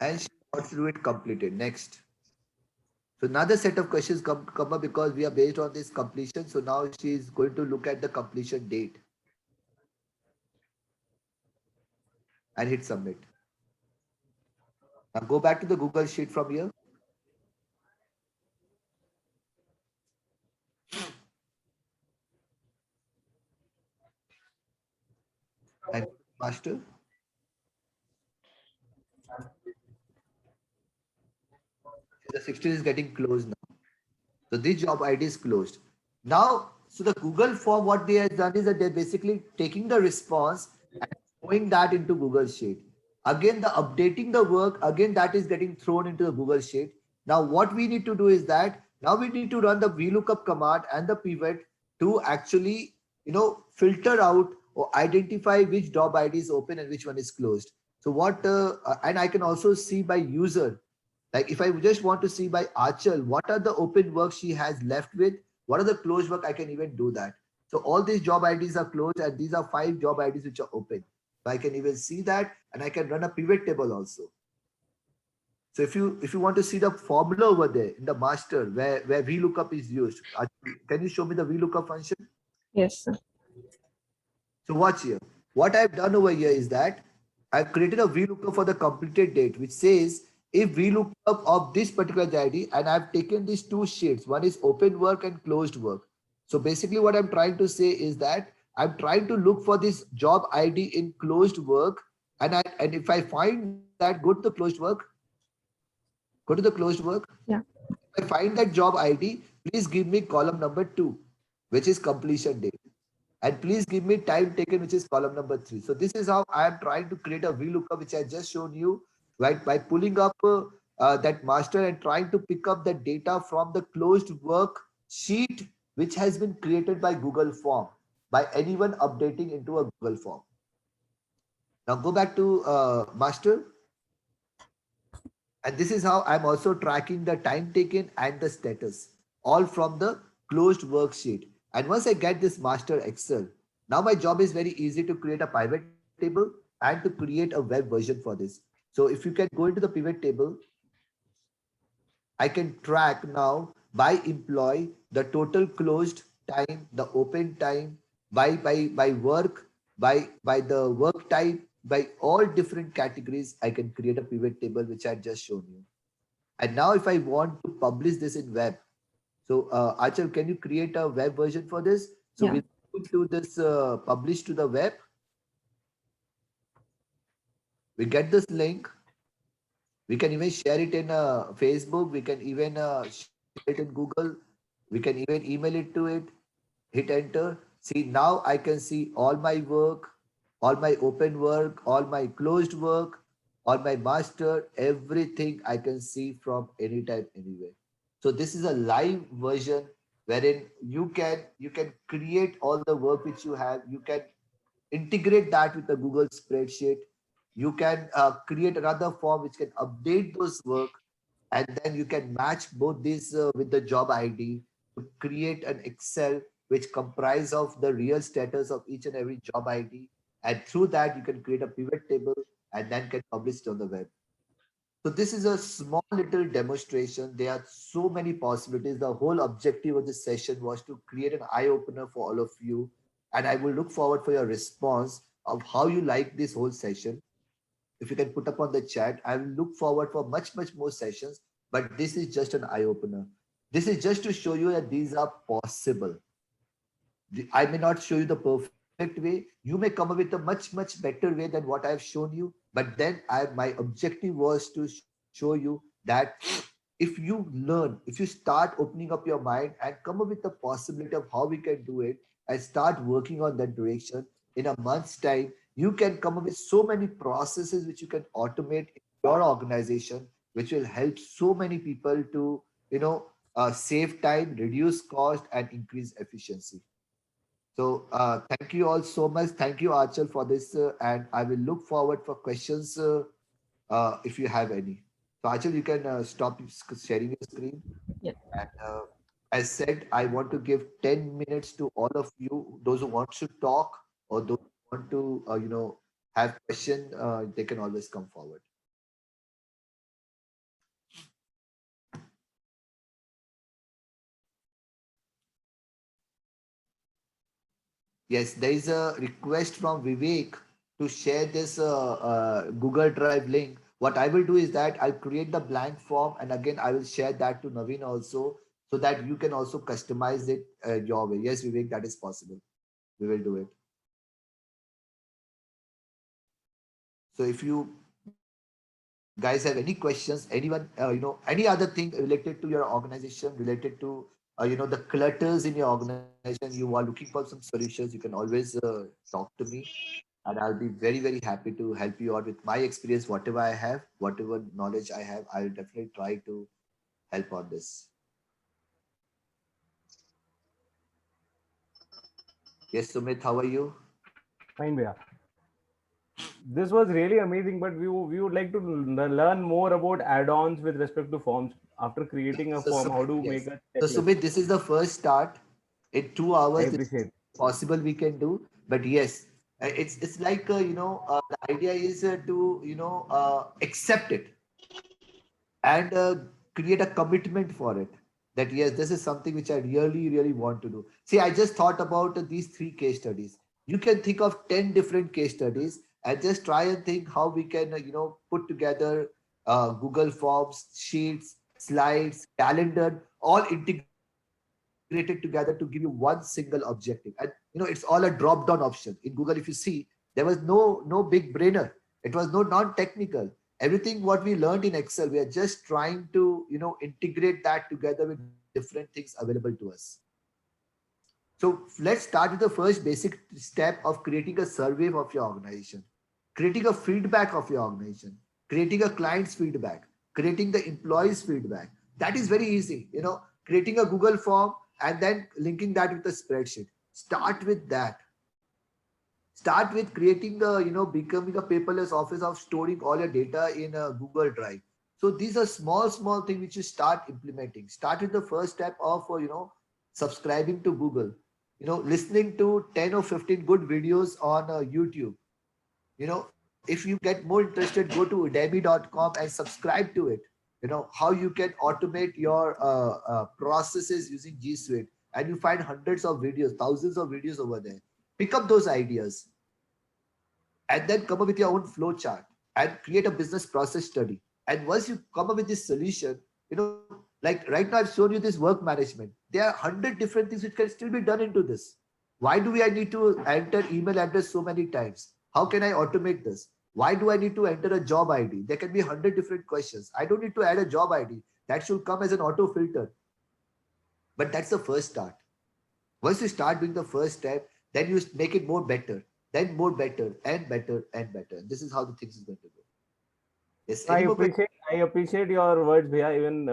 And she wants to do it completed. Next. So another set of questions come up because we are based on this completion. So now she is going to look at the completion date and hit submit. Now go back to the Google Sheet from here. And master. The 16 is getting closed now. So this job ID is closed. Now, so the Google form, what they have done is that they're basically taking the response and throwing that into Google Sheet. Again, the updating the work, again, that is getting thrown into the Google Sheet. Now, what we need to do is that now we need to run the VLOOKUP command and the pivot to actually, filter out or identify which job ID is open and which one is closed. So what, and I can also see by user, like if I just want to see by Achal, what are the open work she has left with? What are the closed work? I can even do that. So all these job IDs are closed and these are 5 job IDs which are open. So I can even see that and I can run a pivot table also. So if you want to see the formula over there in the master where VLOOKUP is used, can you show me the VLOOKUP function? Yes, sir. So watch here. What I've done over here is that I've created a VLOOKUP for the completed date, which says if VLOOKUP of this particular ID, and I've taken these 2 sheets, one is open work and closed work. So basically what I'm trying to say is that I'm trying to look for this job ID in closed work. And if I find that, go to the closed work. Go to the closed work. Yeah. If I find that job ID, please give me column number 2, which is completion date. And please give me time taken, which is column number 3. So this is how I am trying to create a VLOOKUP, which I just shown you, right? By pulling up that master and trying to pick up the data from the closed worksheet, which has been created by Google Form, by anyone updating into a Google Form. Now go back to master. And this is how I'm also tracking the time taken and the status, all from the closed worksheet. And once I get this master Excel, now my job is very easy to create a pivot table and to create a web version for this. So if you can go into the pivot table, I can track now by employee the total closed time, the open time, by work, by the work type, by all different categories. I can create a pivot table, which I just shown you. And now if I want to publish this in web, so Achal, can you create a web version for this? So Yeah. we'll do this publish to the web. We get this link. We can even share it in Facebook. We can even share it in Google. We can even email it to it. Hit enter. See, now I can see all my work, all my open work, all my closed work, all my master, everything I can see from anytime, anywhere. So this is a live version wherein you can create all the work which you have. You can integrate that with the Google spreadsheet. You can create another form which can update those work, and then you can match both these with the job ID to create an Excel which comprise of the real status of each and every job ID. And through that, you can create a pivot table and then can publish it on the web. So this is a small little demonstration. There are so many possibilities. The whole objective of this session was to create an eye opener for all of you. And I will look forward for your response of how you like this whole session. If you can put up on the chat, I will look forward for much more sessions, but this is just an eye opener. This is just to show you that these are possible. I may not show you the perfect way. You may come up with a much better way than what I've shown you. But then my objective was to show you that if you learn, if you start opening up your mind and come up with the possibility of how we can do it and start working on that direction, in a month's time, you can come up with so many processes which you can automate in your organization, which will help so many people to, save time, reduce cost, and increase efficiency. So thank you all so much. Thank you, Achal, for this. And I will look forward for questions if you have any. So Achal, you can stop sharing your screen. Yeah. And as said, I want to give 10 minutes to all of you, those who want to talk or those who want to, have question, they can always come forward. Yes, there is a request from Vivek to share this Google Drive link. What I will do is that I'll create the blank form, and again, I will share that to Naveen also, so that you can also customize it your way. Yes, Vivek, that is possible. We will do it. So if you guys have any questions, anyone, any other thing related to your organization, related to, the clutters in your organization, you are looking for some solutions, you can always talk to me. And I'll be very happy to help you out with my experience, whatever I have, whatever knowledge I have. I'll definitely try to help on this. Yes, Sumit, how are you? Fine, Bhaiya. This was really amazing, but we would like to learn more about add-ons with respect to forms. After creating a form, how to make a checklist? So Sumit, this is the first start. In 2 hours, I appreciate it. possible we can do. But yes, it's like the idea is to accept it and create a commitment for it, that yes, this is something which I really want to do. See, I just thought about these 3 case studies. You can think of 10 different case studies and just try and think how we can put together Google Forms, sheets, slides, calendar, all integrated together to give you one single objective. And it's all a drop down option in Google. If you see, there was no big brainer. It was no non-technical. Everything what we learned in Excel, we are just trying to integrate that together with different things available to us. So let's start with the first basic step of creating a survey of your organization, creating a feedback of your organization, creating a client's feedback, creating the employees' feedback. That is very easy. Creating a Google form and then linking that with a spreadsheet. Start with that. Start with creating becoming a paperless office of storing all your data in a Google Drive. So these are small things which you start implementing. Start with the first step of, subscribing to Google, listening to 10 or 15 good videos on YouTube. If you get more interested, go to udemy.com and subscribe to it. How you can automate your processes using G Suite, and you find hundreds of videos, thousands of videos over there. Pick up those ideas and then come up with your own flow chart and create a business process study. And once you come up with this solution, like right now I've shown you this work management. There are 100 different things which can still be done into this. Why do I need to enter email address so many times? How can I automate this? Why do I need to enter a job ID? There can be 100 different questions. I don't need to add a job ID. That should come as an auto filter. But that's the first start. Once you start doing the first step, then you make it more better, then more better and better and better. This is how the things is going to go. Yes, I appreciate your words, Bhaiya. Even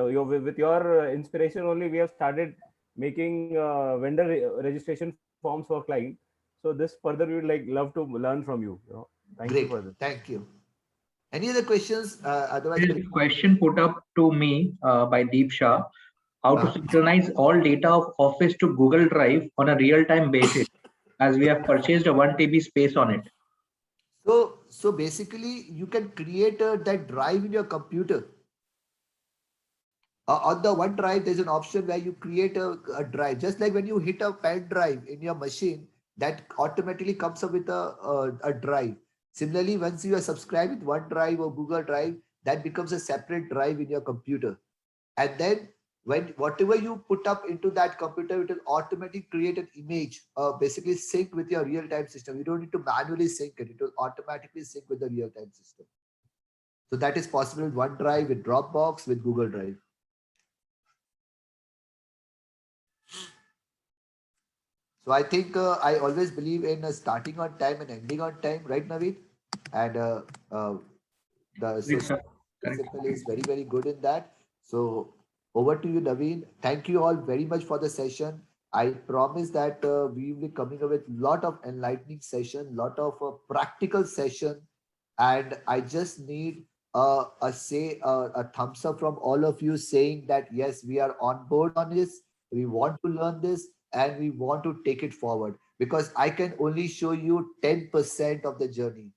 with your inspiration only, we have started making vendor registration forms for client. So this further we would love to learn from you. Thank you for this. Thank you. Any other questions? Otherwise, There is a question put up to me by Deep Shah. How to synchronize all data of Office to Google Drive on a real-time basis, as we have purchased a 1 TB space on it. So basically, you can create that drive in your computer. On the OneDrive, there's an option where you create a drive. Just like when you hit a pen drive in your machine, that automatically comes up with a drive. Similarly, once you are subscribed with OneDrive or Google Drive, that becomes a separate drive in your computer. And then whatever you put up into that computer, it will automatically create an image, basically sync with your real-time system. You don't need to manually sync it. It will automatically sync with the real-time system. So that is possible with OneDrive, with Dropbox, with Google Drive. So I think I always believe in starting on time and ending on time, right, Naveen? And the principle is very, very good in that. So over to you, Naveen. Thank you all very much for the session. I promise that we will be coming up with a lot of enlightening session, lot of practical session. And I just need a thumbs up from all of you saying that, yes, we are on board on this. We want to learn this and we want to take it forward, because I can only show you 10% of the journey.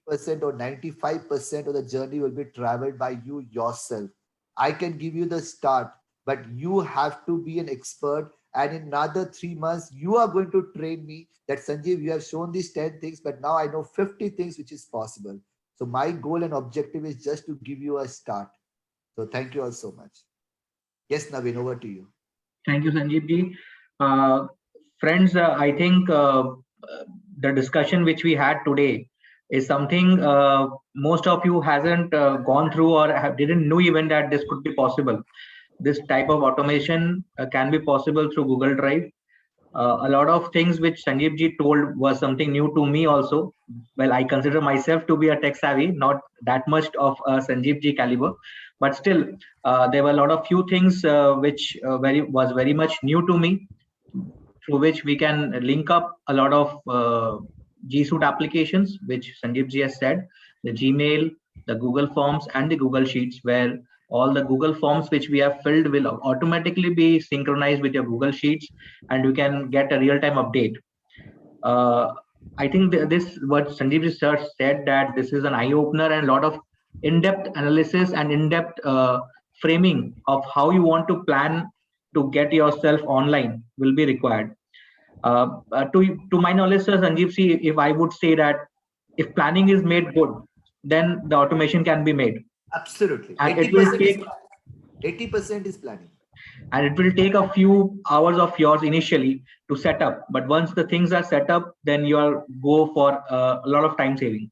90% or 95% of the journey will be traveled by you yourself. I can give you the start, but you have to be an expert. And in another 3 months, you are going to train me that, Sanjeev, you have shown these 10 things, but now I know 50 things which is possible. So my goal and objective is just to give you a start. So thank you all so much. Yes, Naveen, over to you. Thank you, Sanjeev ji. Friends, I think the discussion which we had today is something most of you hasn't gone through or didn't know even that this could be possible. This type of automation can be possible through Google Drive. A lot of things which Sanjeev ji told was something new to me also. Well, I consider myself to be a tech savvy, not that much of Sanjeev ji caliber, but still there were a lot of few things which was very much new to me, through which we can link up a lot of G Suite applications, which Sanjeev ji has said, the Gmail, the Google Forms and the Google Sheets, where all the Google Forms which we have filled will automatically be synchronized with your Google Sheets and you can get a real-time update. I think this, what Sanjeev ji sir said, that this is an eye-opener and a lot of in-depth analysis and in-depth framing of how you want to plan to get yourself online will be required. To my knowledge, sir, Sanjeev ji, if I would say that if planning is made good, then the automation can be made. Absolutely. And it will take 80% is planning. And it will take a few hours of yours initially to set up. But once the things are set up, then you'll go for a lot of time saving.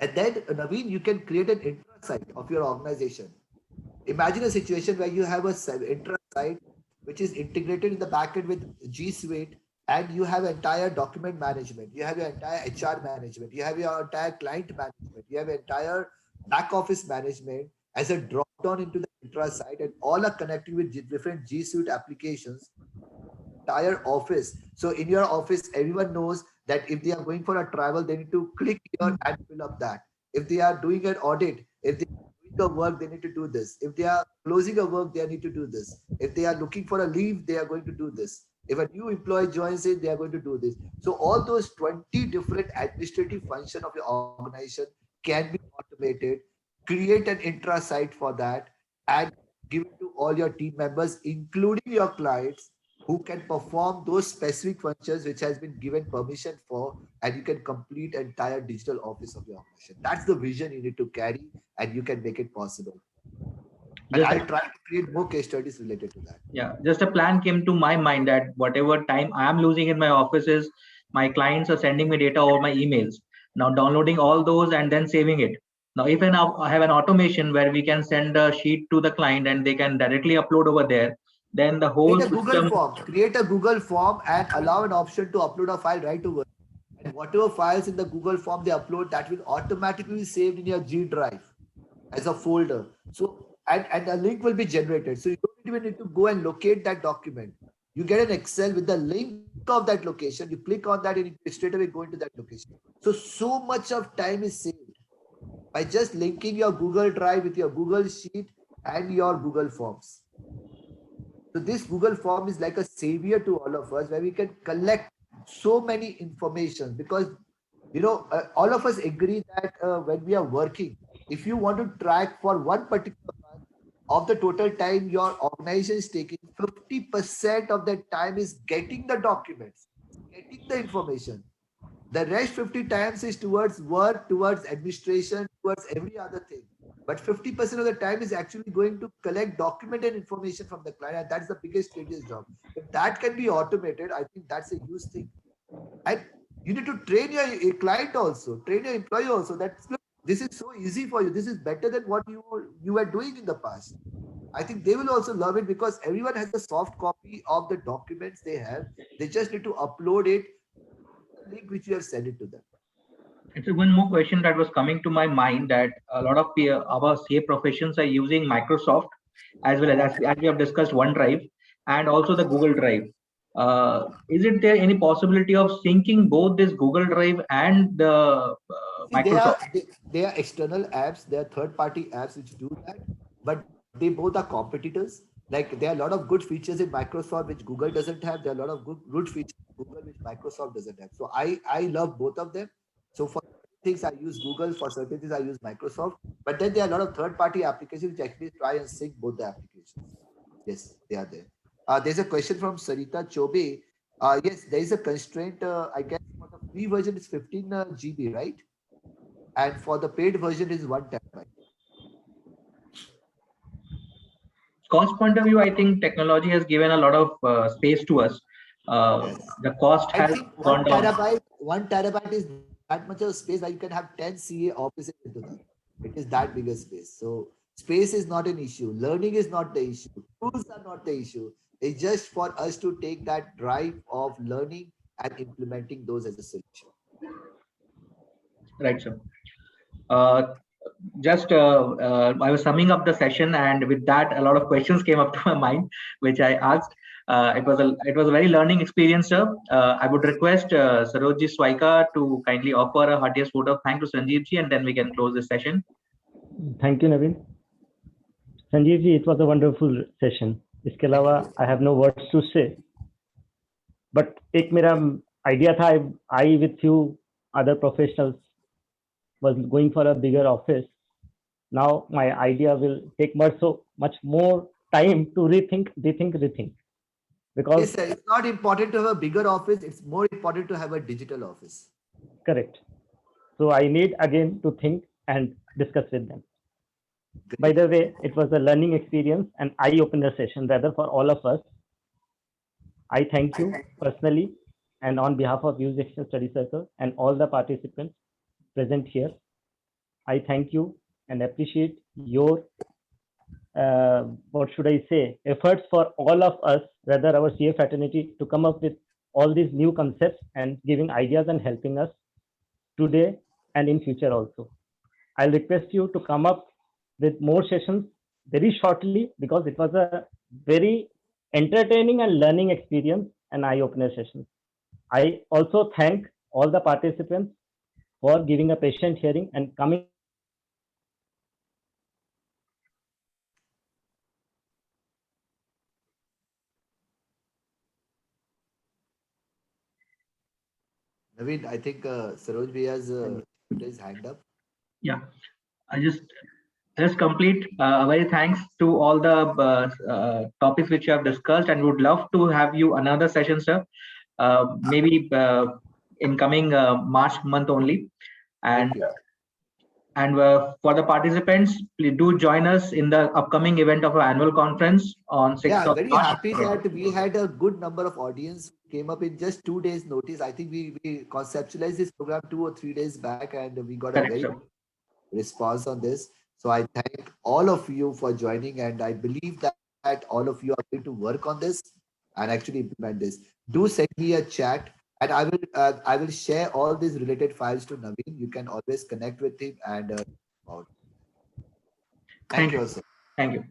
And then, Naveen, you can create an intra site of your organization. Imagine a situation where you have a intra site which is integrated in the backend with G Suite, and you have entire document management, you have your entire HR management, you have your entire client management, you have entire back office management as a drop down into the intra site, and all are connected with different G Suite applications. Entire office. So in your office, everyone knows that if they are going for a travel, they need to click here and fill up that. If they are doing an audit, if they are doing a work, they need to do this. If they are closing a work, they need to do this. If they are looking for a leave, they are going to do this. If a new employee joins in, they are going to do this. So all those 20 different administrative functions of your organization can be automated. Create an intra site for that and give it to all your team members, including your clients, who can perform those specific functions which has been given permission for, and you can complete entire digital office of your organization. That's the vision you need to carry, and you can make it possible. And Just I'll try to create more case studies related to that. Yeah, just a plan came to my mind that whatever time I am losing in my offices, my clients are sending me data over my emails. Now downloading all those and then saving it. Now, if I have an automation where we can send a sheet to the client and they can directly upload over there, then the whole Create a Google system. form. Create a Google form and allow an option to upload a file right away. And whatever files in the Google form they upload, that will automatically be saved in your G Drive as a folder. So and a link will be generated. So you don't even need to go and locate that document. You get an Excel with the link of that location. You click on that and you straight away go into that location. So much of time is saved by just linking your Google Drive with your Google Sheet and your Google Forms. So this Google Form is like a savior to all of us, where we can collect so many information, because all of us agree that when we are working, if you want to track for one particular month of the total time your organization is taking, 50% of that time is getting the documents, getting the information. The rest 50 times is towards work, towards administration, towards every other thing. But 50% of the time is actually going to collect document and information from the client. And that's the biggest, tedious job. If that can be automated, I think that's a huge thing. And you need to train your client also, train your employee also. That's, look, this is so easy for you. This is better than what you were doing in the past. I think they will also love it, because everyone has a soft copy of the documents they have. They just need to upload it, the link which you have sent it to them. It's one more question that was coming to my mind, that a lot of our CA professions are using Microsoft as well as we have discussed OneDrive and also the Google Drive. Isn't there any possibility of syncing both this Google Drive and the Microsoft? They are external apps, they are third-party apps which do that, but they both are competitors. Like, there are a lot of good features in Microsoft which Google doesn't have. There are a lot of good features in Google which Microsoft doesn't have. So I love both of them. So for things I use Google, for certain things I use Microsoft. But then there are a lot of third-party applications which actually try and sync both the applications. Yes, they are there. There's a question from Sarita Chobe. Yes, there is a constraint. I guess for the free version is 15 GB, right? And for the paid version is 1 terabyte. Cost point of view, I think technology has given a lot of space to us. Yes. The cost has gone down. 1 terabyte is that much of space where you can have 10 CA offices into that. It is that bigger space. So space is not an issue. Learning is not the issue. Tools are not the issue. It's just for us to take that drive of learning and implementing those as a solution. Right, sir. I was summing up the session, and with that, a lot of questions came up to my mind, which I asked. It was a very learning experience, sir. I would request Sarojji Swaika to kindly offer a heartiest vote of thanks to Sanjeev ji, and then we can close this session. Thank you, Naveen. Sanjeev ji, it was a wonderful session. इसके अलावा I have no words to say. But एक मेरा idea था, I with few other professionals was going for a bigger office. Now my idea will take much more time to rethink. Because yes, sir, it's not important to have a bigger office. It's more important to have a digital office. Correct. So I need again to think and discuss with them. Great. By the way, it was a learning experience and eye-opener session rather for all of us. I thank you personally and on behalf of Use Exchange Study Circle and all the participants present here. I thank you and appreciate your what should I say, efforts for all of us, rather our CA fraternity, to come up with all these new concepts and giving ideas and helping us today and in future also. I'll request you to come up with more sessions very shortly, because it was a very entertaining and learning experience and eye-opener session. I also thank all the participants for giving a patient hearing and coming. Naveen, I think Saroj Bhaiya's put his hand up. Yeah, I just complete very thanks to all the topics which you have discussed, and would love to have you another session, sir. Maybe in coming March month only. And Thank you. for the participants, please do join us in the upcoming event of our annual conference on 6th Yeah, of very March. happy that we had a good number of audience came up in just 2 days notice. I think we conceptualized this program 2 or 3 days back, and we got a Correct, very sir. response on this. So I thank all of you for joining, and I believe that all of you are going to work on this and actually implement this. Do send me a chat, and I will share all these related files to Naveen. You can always connect with him and Thank thank you you. also. Thank you.